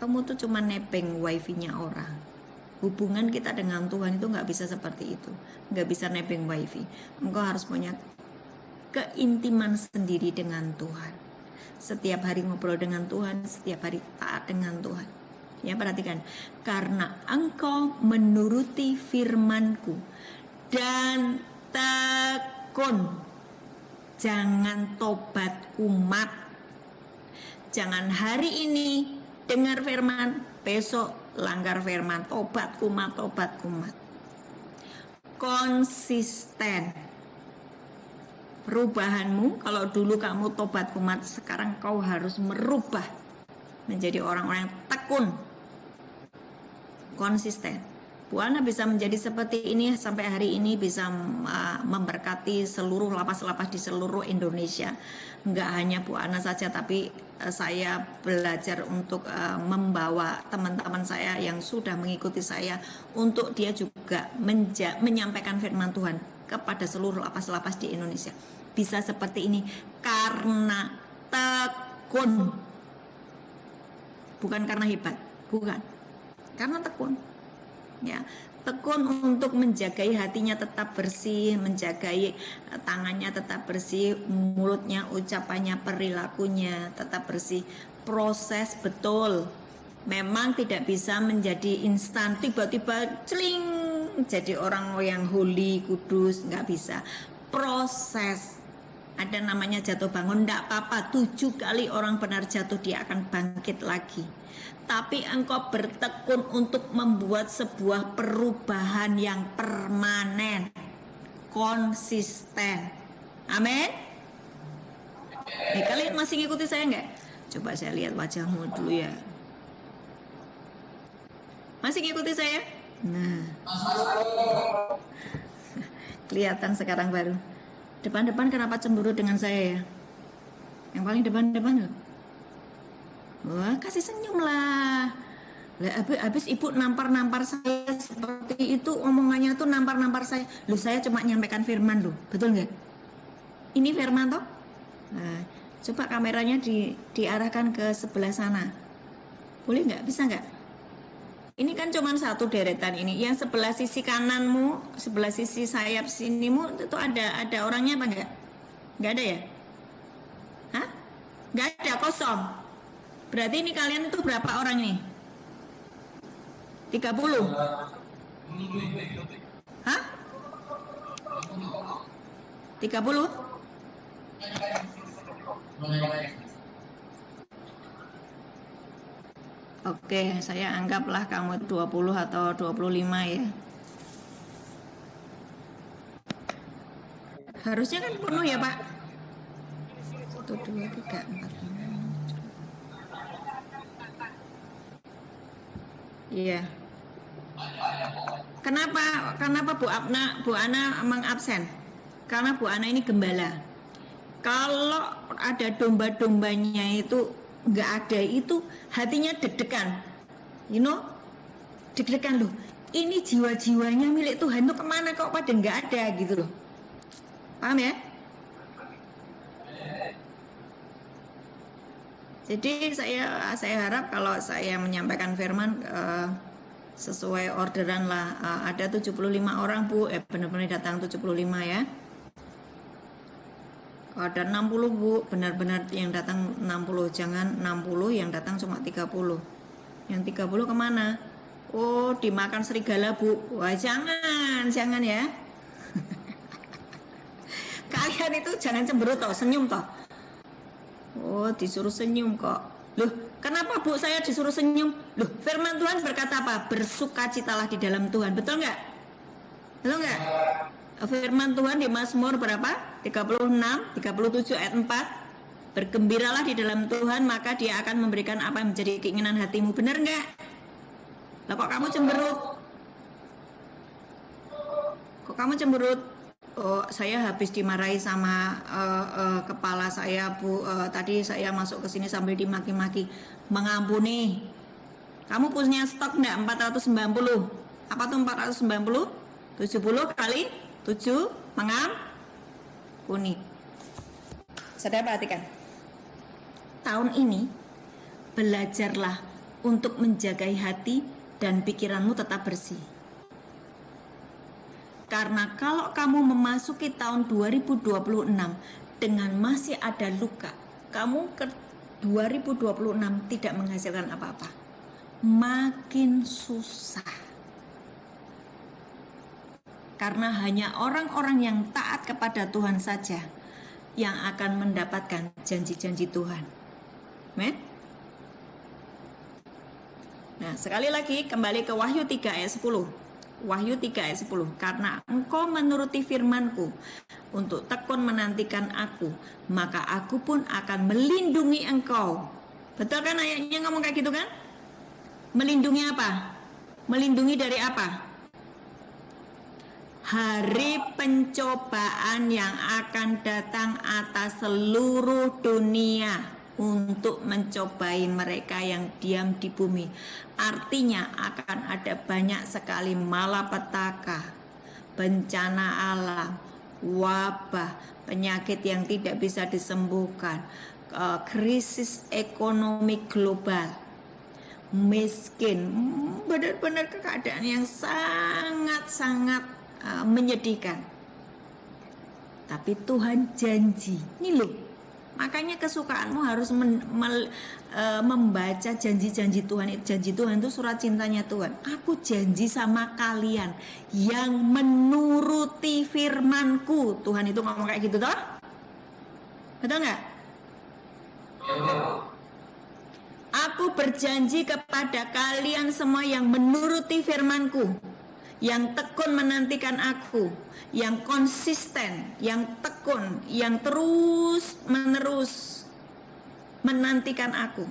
kamu tuh cuma nebeng wifi-nya orang. Hubungan kita dengan Tuhan itu nggak bisa seperti itu, nggak bisa nebeng wifi. Engkau harus punya keintiman sendiri dengan Tuhan. Setiap hari ngobrol dengan Tuhan, setiap hari taat dengan Tuhan. Ya, perhatikan, karena engkau menuruti firman-Ku dan tekun, jangan tobat umat. Jangan hari ini dengar firman, besok langgar firman, tobat kumat. Konsisten. Perubahanmu, kalau dulu kamu tobat kumat, sekarang kau harus merubah menjadi orang-orang yang tekun, konsisten. Bu Ana bisa menjadi seperti ini sampai hari ini, bisa memberkati seluruh lapas-lapas di seluruh Indonesia. Enggak hanya Bu Ana saja, tapi saya belajar untuk membawa teman-teman saya yang sudah mengikuti saya untuk dia juga menyampaikan firman Tuhan kepada seluruh lapas-lapas di Indonesia. Bisa seperti ini karena tekun, bukan karena hebat, bukan, karena tekun. Ya, tekun untuk menjagai hatinya tetap bersih, menjagai tangannya tetap bersih, mulutnya, ucapannya, perilakunya tetap bersih. Proses betul. Memang tidak bisa menjadi instan, tiba-tiba celing jadi orang yang holy, kudus, nggak bisa. Proses. Ada namanya jatuh bangun, enggak apa-apa. 7 kali orang benar jatuh, dia akan bangkit lagi. Tapi engkau bertekun untuk membuat sebuah perubahan yang permanen, konsisten. Amin. Kalian masih ngikuti saya enggak? Coba saya lihat wajahmu dulu ya. Masih ngikuti saya? Nah, kelihatan sekarang baru. Depan-depan kenapa cemburu dengan saya ya? Yang paling depan-depan loh. Wah, kasih senyum lah. Habis ibu nampar-nampar saya seperti itu, omongannya tuh nampar-nampar saya. Loh, saya cuma nyampaikan firman loh, betul nggak? Ini firman toh? Nah, coba kameranya diarahkan ke sebelah sana. Boleh nggak? Bisa nggak? Ini kan cuma satu deretan ini. Yang sebelah sisi kananmu, sebelah sisi sayap sinimu itu ada orangnya apa enggak? Enggak ada ya? Hah? Enggak ada, kosong. Berarti ini kalian itu berapa orang nih? 30? Hah? 30? Oke, saya anggaplah kamu 20 atau 25 ya. Harusnya kan penuh ya, Pak? 1, 2, 3, 4, 5. Iya. Kenapa Bu Ana mengabsen? Karena Bu Ana ini gembala. Kalau ada domba-dombanya itu nggak ada, itu hatinya deg-degan, deg-degan loh. Ini jiwa-jiwanya milik Tuhan tuh kemana kok pada nggak ada gitu loh. Paham ya? Jadi saya harap kalau saya menyampaikan firman sesuai orderan lah. Ada 75 orang Bu, benar-benar datang 75 ya. Ada 60 Bu, benar-benar yang datang 60, jangan 60 yang datang cuma 30. Yang 30 kemana? Oh, dimakan serigala Bu. Wah, jangan ya. Kalian itu jangan cemberut toh, senyum toh. Oh, disuruh senyum kok. Loh, kenapa Bu saya disuruh senyum? Loh, firman Tuhan berkata apa? Bersukacitalah di dalam Tuhan. Betul nggak? Betul nggak? Firman Tuhan di Mazmur berapa? 36, 37 ayat 4. Bergembiralah di dalam Tuhan, maka Dia akan memberikan apa yang menjadi keinginan hatimu. Benar nggak? Lah kok kamu cemberut? Kok kamu cemberut? Oh, saya habis dimarahi sama kepala saya Bu. Tadi saya masuk ke sini sambil dimaki-maki. Mengampuni. Kamu punya stok enggak 490? Apa tuh 490? 70 kali 7 mengampuni. Saudara perhatikan. Tahun ini belajarlah untuk menjaga hati dan pikiranmu tetap bersih. Karena kalau kamu memasuki tahun 2026 dengan masih ada luka, kamu ke 2026 tidak menghasilkan apa-apa. Makin susah. Karena hanya orang-orang yang taat kepada Tuhan saja yang akan mendapatkan janji-janji Tuhan. Amen. Nah, sekali lagi kembali ke Wahyu 3 ayat 10. Wahyu 3 ayat 10. Karena engkau menuruti firman-Ku untuk tekun menantikan aku, maka aku pun akan melindungi engkau. Betul kan ayatnya ngomong kayak gitu kan? Melindungi apa? Melindungi dari apa? Hari pencobaan yang akan datang atas seluruh dunia untuk mencobai mereka yang diam di bumi. Artinya akan ada banyak sekali malapetaka, bencana alam, wabah, penyakit yang tidak bisa disembuhkan, krisis ekonomi global, miskin, benar-benar keadaan yang sangat-sangat menyedihkan. Tapi Tuhan janji, ini loh. Makanya kesukaanmu harus membaca janji-janji Tuhan. Janji Tuhan itu surat cintanya Tuhan. Aku janji sama kalian yang menuruti firman-Ku. Tuhan itu ngomong kayak gitu toh? Betul nggak? Aku berjanji kepada kalian semua yang menuruti firman-Ku, yang tekun menantikan aku, yang konsisten, yang tekun, yang terus menerus menantikan aku,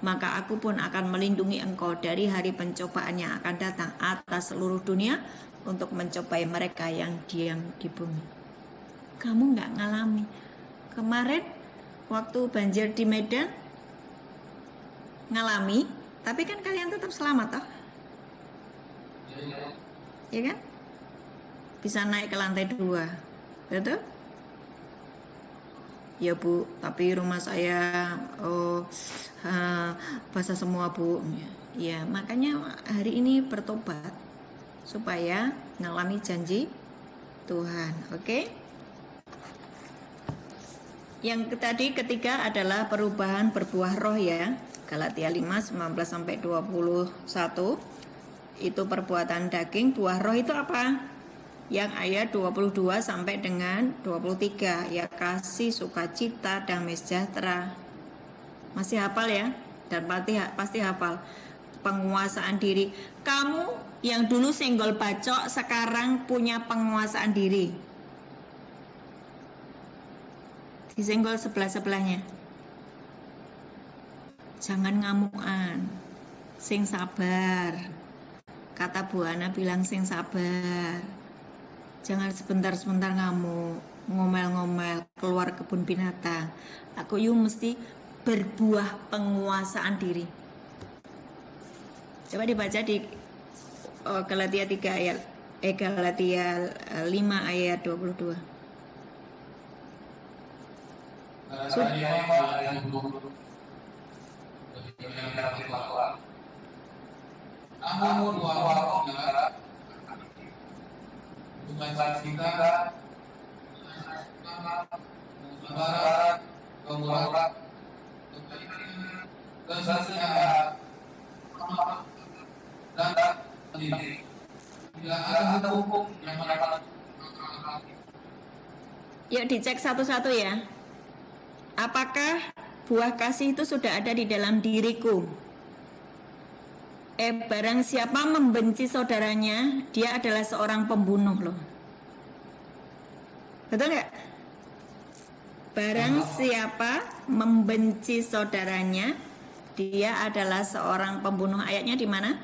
maka aku pun akan melindungi engkau dari hari pencobaan yang akan datang atas seluruh dunia untuk mencobai mereka yang diam di bumi. Kamu nggak ngalami kemarin waktu banjir di Medan? Ngalami, tapi kan kalian tetap selamat toh? Ya kan? Bisa naik ke lantai 2, betul? Ya Bu, tapi rumah saya basah semua Bu. Ya, makanya hari ini bertobat supaya ngalami janji Tuhan. Oke? Yang tadi ketiga adalah perubahan berbuah roh ya. Galatia 5, 19 sampai 21. Itu perbuatan daging, buah roh itu apa? Yang ayat 22 sampai dengan 23, ya kasih, sukacita, damai sejahtera. Masih hafal ya? Dan pasti hafal. Penguasaan diri. Kamu yang dulu senggol bacok sekarang punya penguasaan diri. Disenggol sebelah-sebelahnya. Jangan ngamuan. Sing sabar. Kata Bu Ana bilang sing sabar. Jangan sebentar-sebentar ngamuk, ngomel-ngomel, keluar kebun binatang. Aku yuk mesti berbuah penguasaan diri. Coba dibaca di Galatia 3 ayat Galatia 5 ayat 22. Namun buah roh adalah sukacita, kesabaran, kemurahan, kesetiaan, dan sendiri. Tidak ada hukum yang mendapat. Yuk dicek satu-satu ya. Apakah buah kasih itu sudah ada di dalam diriku? Barang siapa membenci saudaranya, dia adalah seorang pembunuh loh. Betul nggak? Barang siapa membenci saudaranya, dia adalah seorang pembunuh. Ayatnya di mana?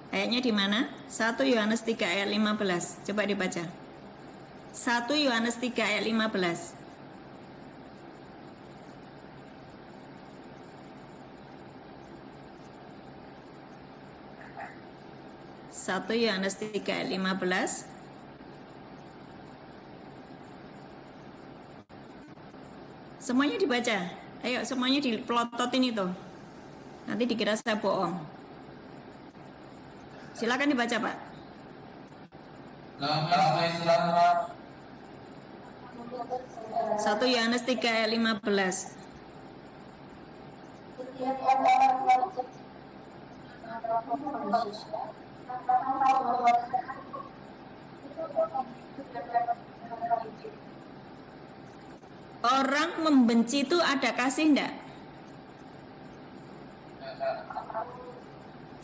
Ayatnya di mana? 1 Yohanes 3 ayat 15. Coba dibaca. 1 Yohanes 3 ayat 15. 1 Yohanes 3 ayat 15. Semuanya dibaca. Ayo semuanya dipelototin itu. Nanti dikira saya bohong. Silakan dibaca, Pak. Damai sejahtera 1 Yohanes 3 ayat 15. Setiap orang Orang membenci itu ada kasih enggak?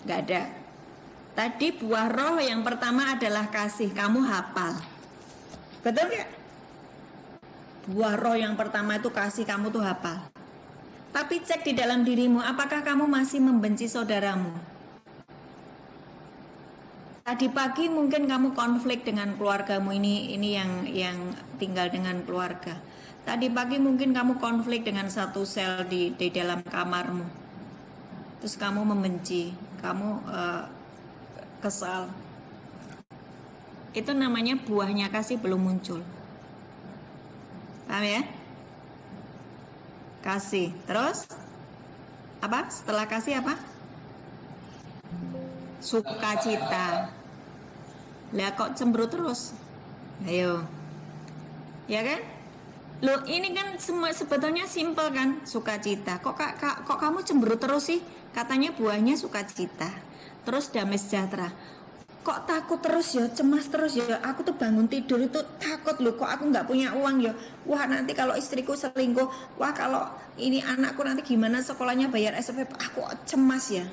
Enggak ada. Tadi buah roh yang pertama adalah kasih. Kamu hafal. Betul nggak? Buah roh yang pertama itu kasih, kamu tuh hafal. Tapi cek di dalam dirimu, apakah kamu masih membenci saudaramu? Tadi pagi mungkin kamu konflik dengan keluargamu, ini yang tinggal dengan keluarga. Tadi pagi mungkin kamu konflik dengan satu sel di dalam kamarmu. Terus kamu membenci, kamu kesal. Itu namanya buahnya kasih belum muncul. Paham ya? Kasih. Terus apa? Setelah kasih apa? Sukacita. Lah kok cemberut terus? Ayo. Ya kan? Loh, ini kan semua sebetulnya simpel kan? Sukacita. Kok kamu cemberut terus sih? Katanya buahnya sukacita. Terus damai sejahtera. Kok takut terus ya, cemas terus ya. Aku tuh bangun tidur itu takut loh. Kok aku nggak punya uang ya. Wah nanti kalau istriku selingkuh. Wah kalau ini anakku nanti gimana sekolahnya bayar SPP. Aku cemas ya.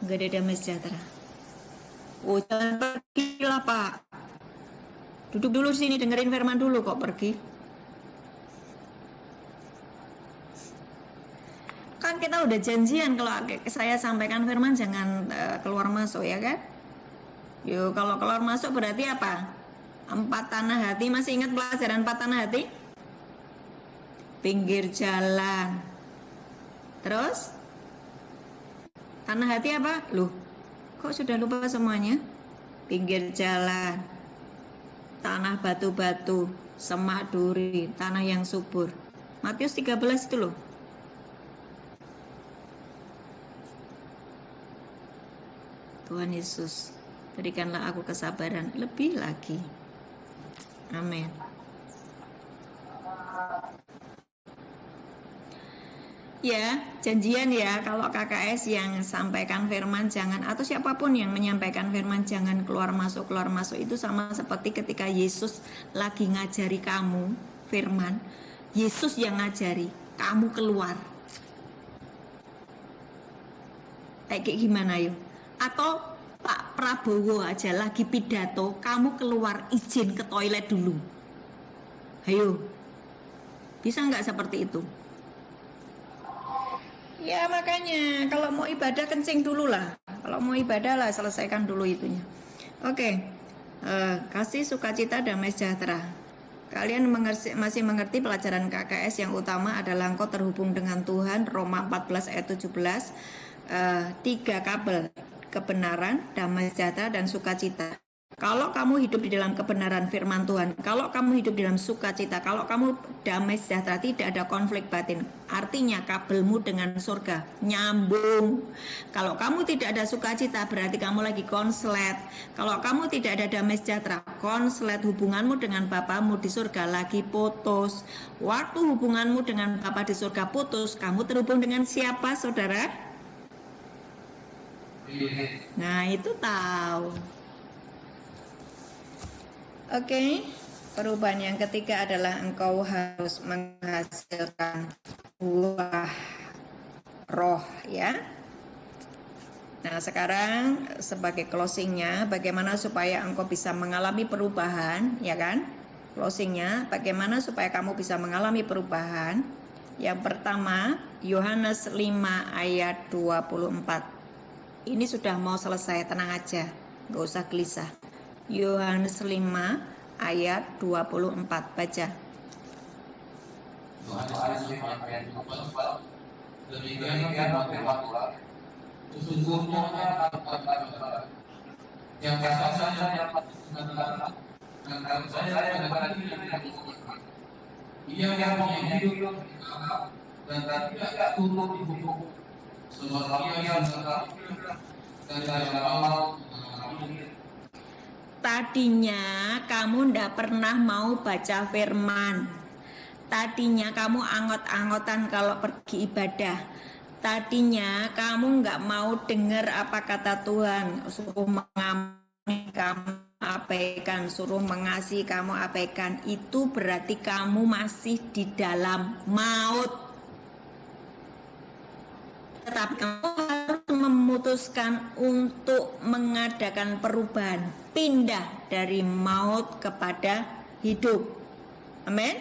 Nggak ada damai sejahtera. Oh jangan pergi lah Pak. Duduk dulu sini dengerin firman dulu kok pergi. Kan kita udah janjian kalau saya sampaikan firman jangan keluar masuk ya kan? Yuk kalau keluar masuk berarti apa? 4 tanah hati, masih ingat pelajaran 4 tanah hati? Pinggir jalan. Terus? Tanah hati apa? Loh, Kok sudah lupa semuanya? Pinggir jalan, tanah batu-batu, semak duri, tanah yang subur. Matius 13 itu loh. Tuhan Yesus, berikanlah aku kesabaran lebih lagi. Amin. Ya, janjian ya, kalau KKS yang sampaikan firman jangan, atau siapapun yang menyampaikan firman jangan keluar masuk itu sama seperti ketika Yesus lagi ngajari kamu firman. Yesus yang ngajari, kamu keluar. Kayak gimana yuk? Atau Pak Prabowo aja lagi pidato, kamu keluar izin ke toilet dulu. Ayo, bisa nggak seperti itu? Ya makanya kalau mau ibadah kencing dulu lah. Kalau mau ibadah lah selesaikan dulu itunya. Oke. Kasih sukacita damai sejahtera. Kalian masih mengerti pelajaran KKS yang utama adalah engkau terhubung dengan Tuhan. Roma 14 ayat 17. 3 kabel: kebenaran, damai sejahtera, dan sukacita. Kalau kamu hidup di dalam kebenaran firman Tuhan, kalau kamu hidup di dalam sukacita, kalau kamu damai sejahtera, tidak ada konflik batin. Artinya kabelmu dengan surga nyambung. Kalau kamu tidak ada sukacita, berarti kamu lagi konslet. Kalau kamu tidak ada damai sejahtera, konslet. Hubunganmu dengan Bapamu di surga lagi putus. Waktu hubunganmu dengan Bapa di surga putus, kamu terhubung dengan siapa, saudara? Nah, itu tahu. Oke, perubahan yang ketiga adalah engkau harus menghasilkan buah roh ya. Nah sekarang sebagai closingnya, bagaimana supaya engkau bisa mengalami perubahan, ya kan? Closingnya, bagaimana supaya kamu bisa mengalami perubahan? Yang pertama, Yohanes 5 ayat 24. Ini sudah mau selesai, tenang aja, gak usah gelisah. Yohanes 5 ayat 24, baca. Yohanes 5 ayat 24. Demikian firman Tuhan, sesungguhnya yang saya dapat dan saya dapat ia yang hidup dan tidak turun di bumi, sebab ia dan tidak mau. Tadinya kamu ndak pernah mau baca firman. Tadinya kamu anggot-anggotan kalau pergi ibadah. Tadinya kamu nggak mau dengar apa kata Tuhan. Suruh mengampuni kamu abaikan, suruh mengasihi kamu abaikan. Itu berarti kamu masih di dalam maut. Tetapi kamu harus memutuskan untuk mengadakan perubahan, pindah dari maut kepada hidup. Amin.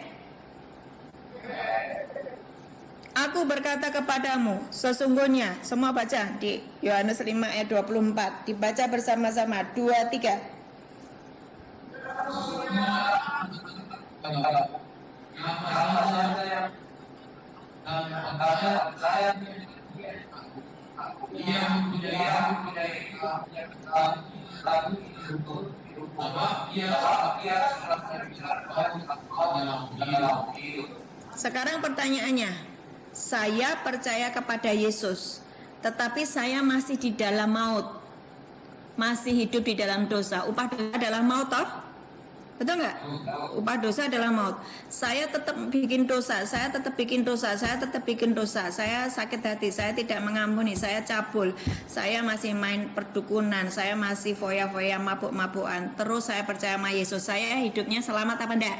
Aku berkata kepadamu, sesungguhnya, semua baca di Yohanes 5 ayat 24, dibaca bersama-sama, 2, 3. Sekarang pertanyaannya, saya percaya kepada Yesus, tetapi saya masih di dalam maut, masih hidup di dalam dosa. Upah dosa adalah maut, toh? Betul nggak? Upah dosa adalah maut. Saya tetap bikin dosa, saya tetap bikin dosa, saya tetap bikin dosa. Saya sakit hati, saya tidak mengampuni, saya cabul, saya masih main perdukunan, saya masih foya-foya, mabuk-mabukan. Terus saya percaya sama Yesus, saya hidupnya selamat apa enggak?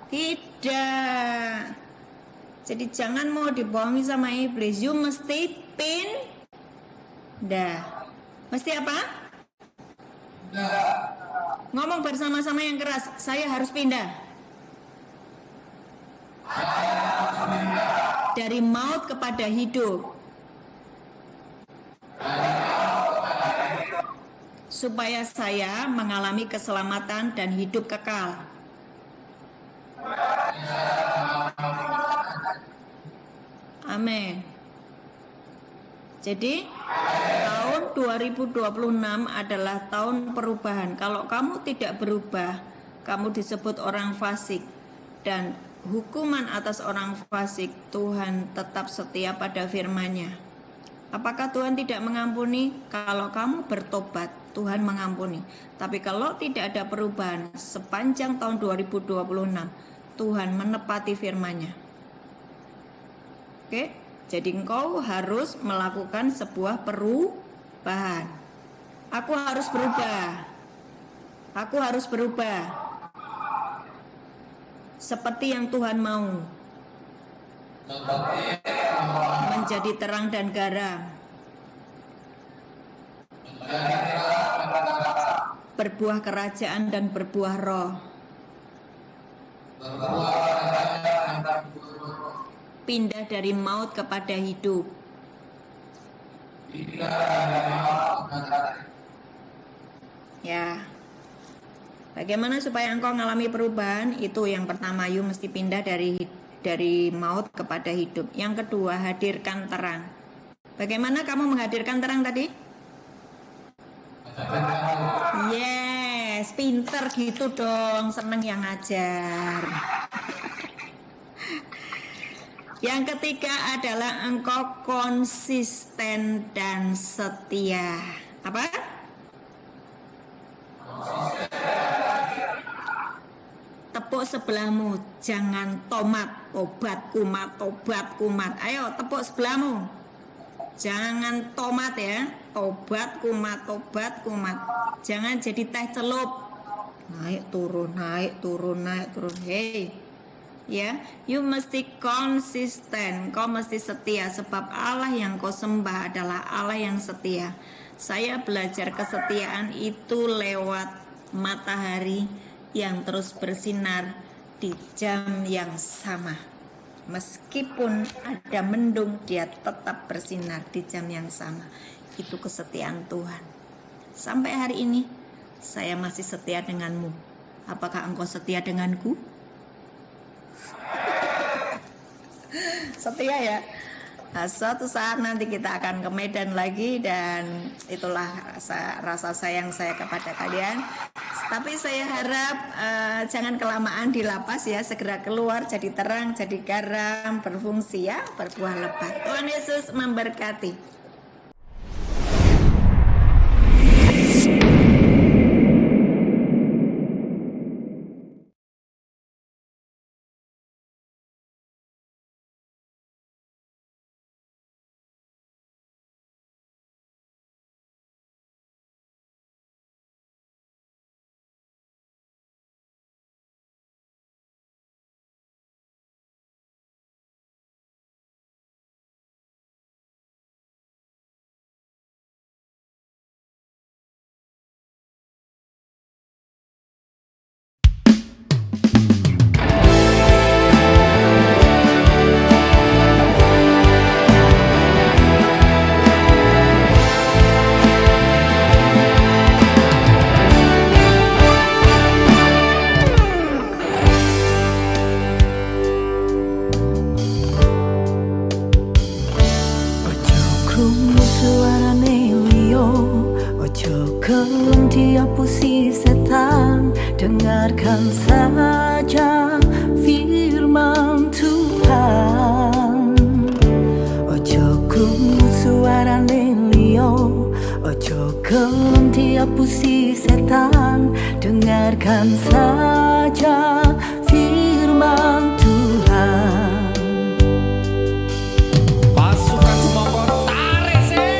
Tidak. Jadi jangan mau dibohongi sama iblis. You mesti pindah. Mesti apa? Ngomong bersama-sama yang keras. Saya harus pindah. Dari maut kepada hidup. Supaya saya mengalami keselamatan dan hidup kekal. Amin. Jadi kalau Tahun 2026 adalah tahun perubahan. Kalau kamu tidak berubah, kamu disebut orang fasik, dan hukuman atas orang fasik, Tuhan tetap setia pada firman-Nya. Apakah Tuhan tidak mengampuni? Kalau kamu bertobat, Tuhan mengampuni. Tapi kalau tidak ada perubahan sepanjang tahun 2026, Tuhan menepati firman-Nya. Oke, jadi engkau harus melakukan sebuah perubahan. Aku harus berubah. Aku harus berubah. Seperti yang Tuhan mau. Menjadi terang dan garam. Berbuah kerajaan dan berbuah roh. Pindah dari maut kepada hidup. Ya. Bagaimana supaya engkau mengalami perubahan? Itu yang pertama, you mesti pindah dari maut kepada hidup. Yang kedua, hadirkan terang. Bagaimana kamu menghadirkan terang tadi? Yes, pinter gitu dong, seneng yang ngajar. Yang ketiga adalah engkau konsisten dan setia. Apa? Tepuk sebelahmu, jangan tomat, tobat kumat. Ayo tepuk sebelahmu. Jangan tomat ya, tobat kumat. Jangan jadi teh celup. Naik turun. Hey. Ya, you mesti konsisten, kau mesti setia, sebab Allah yang kau sembah adalah Allah yang setia. Saya belajar kesetiaan itu lewat matahari yang terus bersinar di jam yang sama. Meskipun ada mendung, dia tetap bersinar di jam yang sama. Itu kesetiaan Tuhan. Sampai hari ini saya masih setia denganmu. Apakah engkau setia denganku? Setia ya. Nah, suatu saat nanti kita akan ke Medan lagi, dan itulah rasa sayang saya kepada kalian. Tapi saya harap jangan kelamaan di lapas ya, segera keluar jadi terang, jadi garam, berfungsi ya, berbuah lebat. Tuhan Yesus memberkati. Dihapusi setan, dengarkan saja firman Tuhan. Ojo krungu suarane liya, ojo gelem dihapusi setan, dengarkan saja firman Tuhan. Pasukan semongko tarik sih.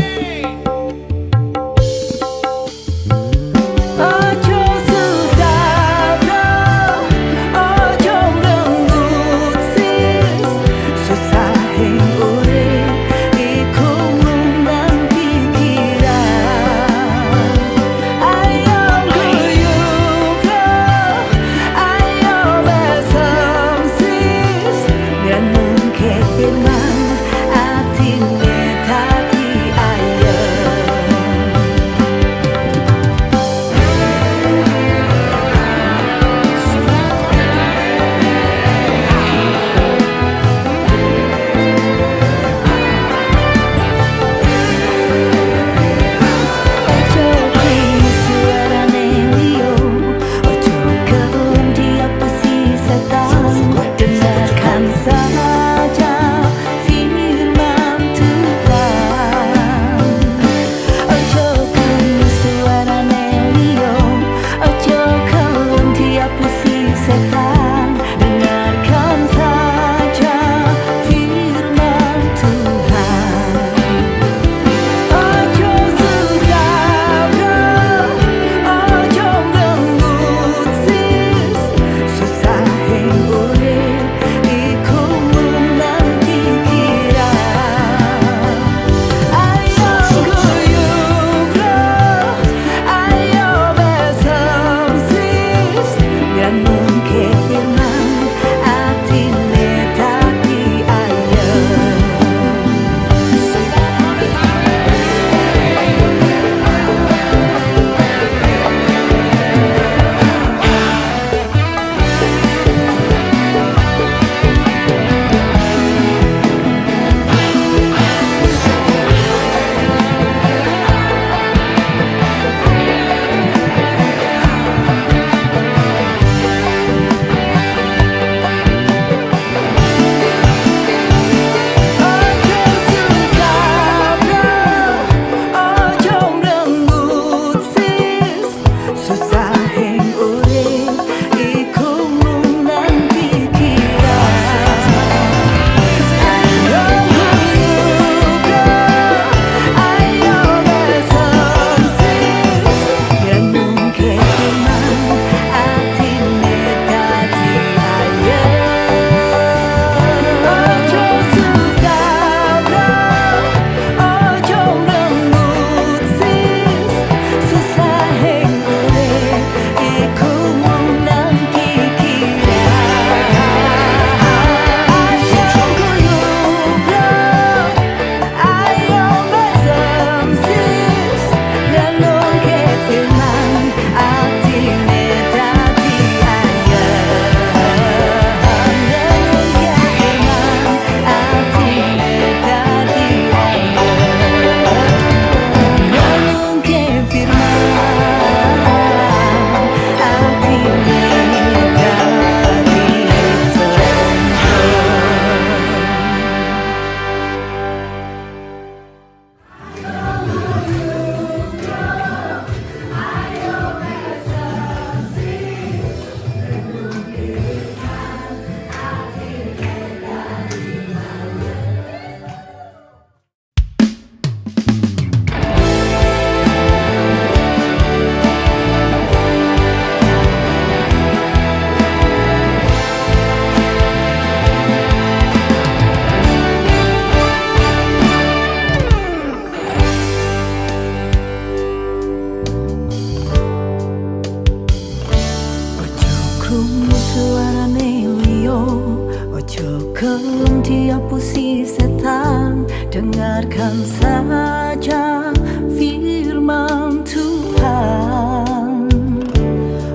kelem dihapusi setan, dengarkan saja firman Tuhan.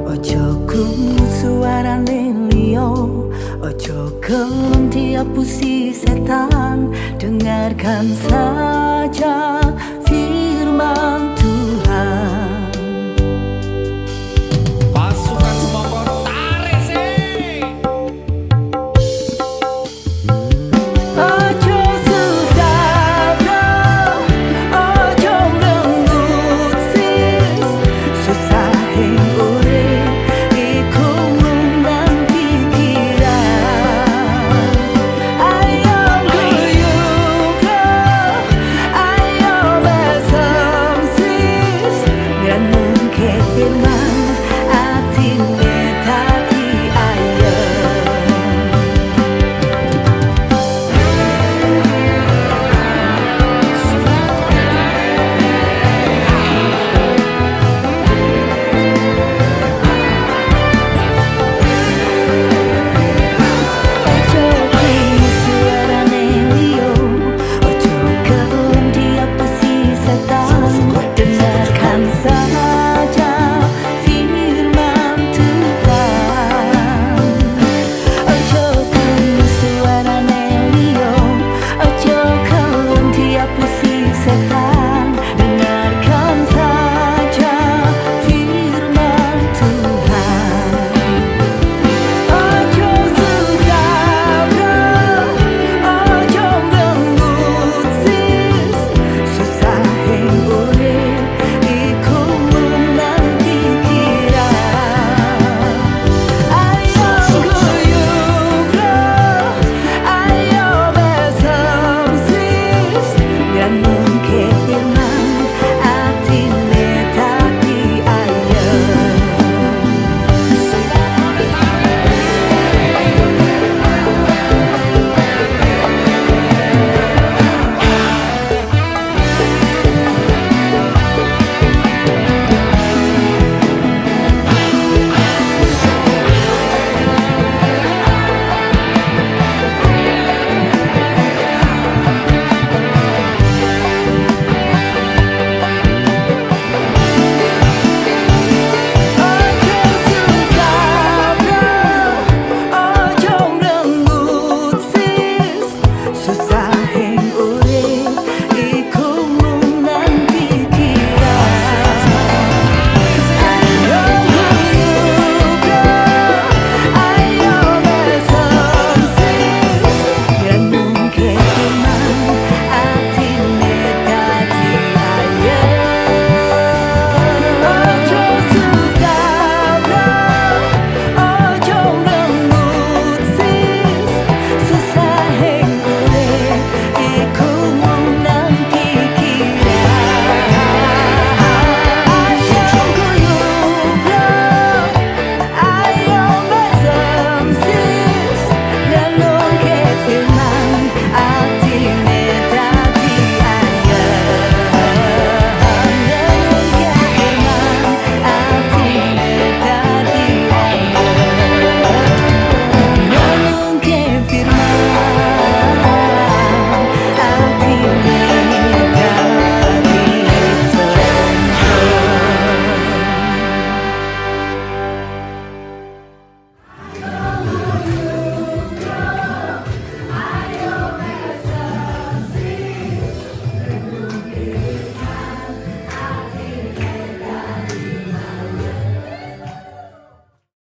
Ojo krungu suarane liya, ojo kelem dihapusi setan, dengarkan saja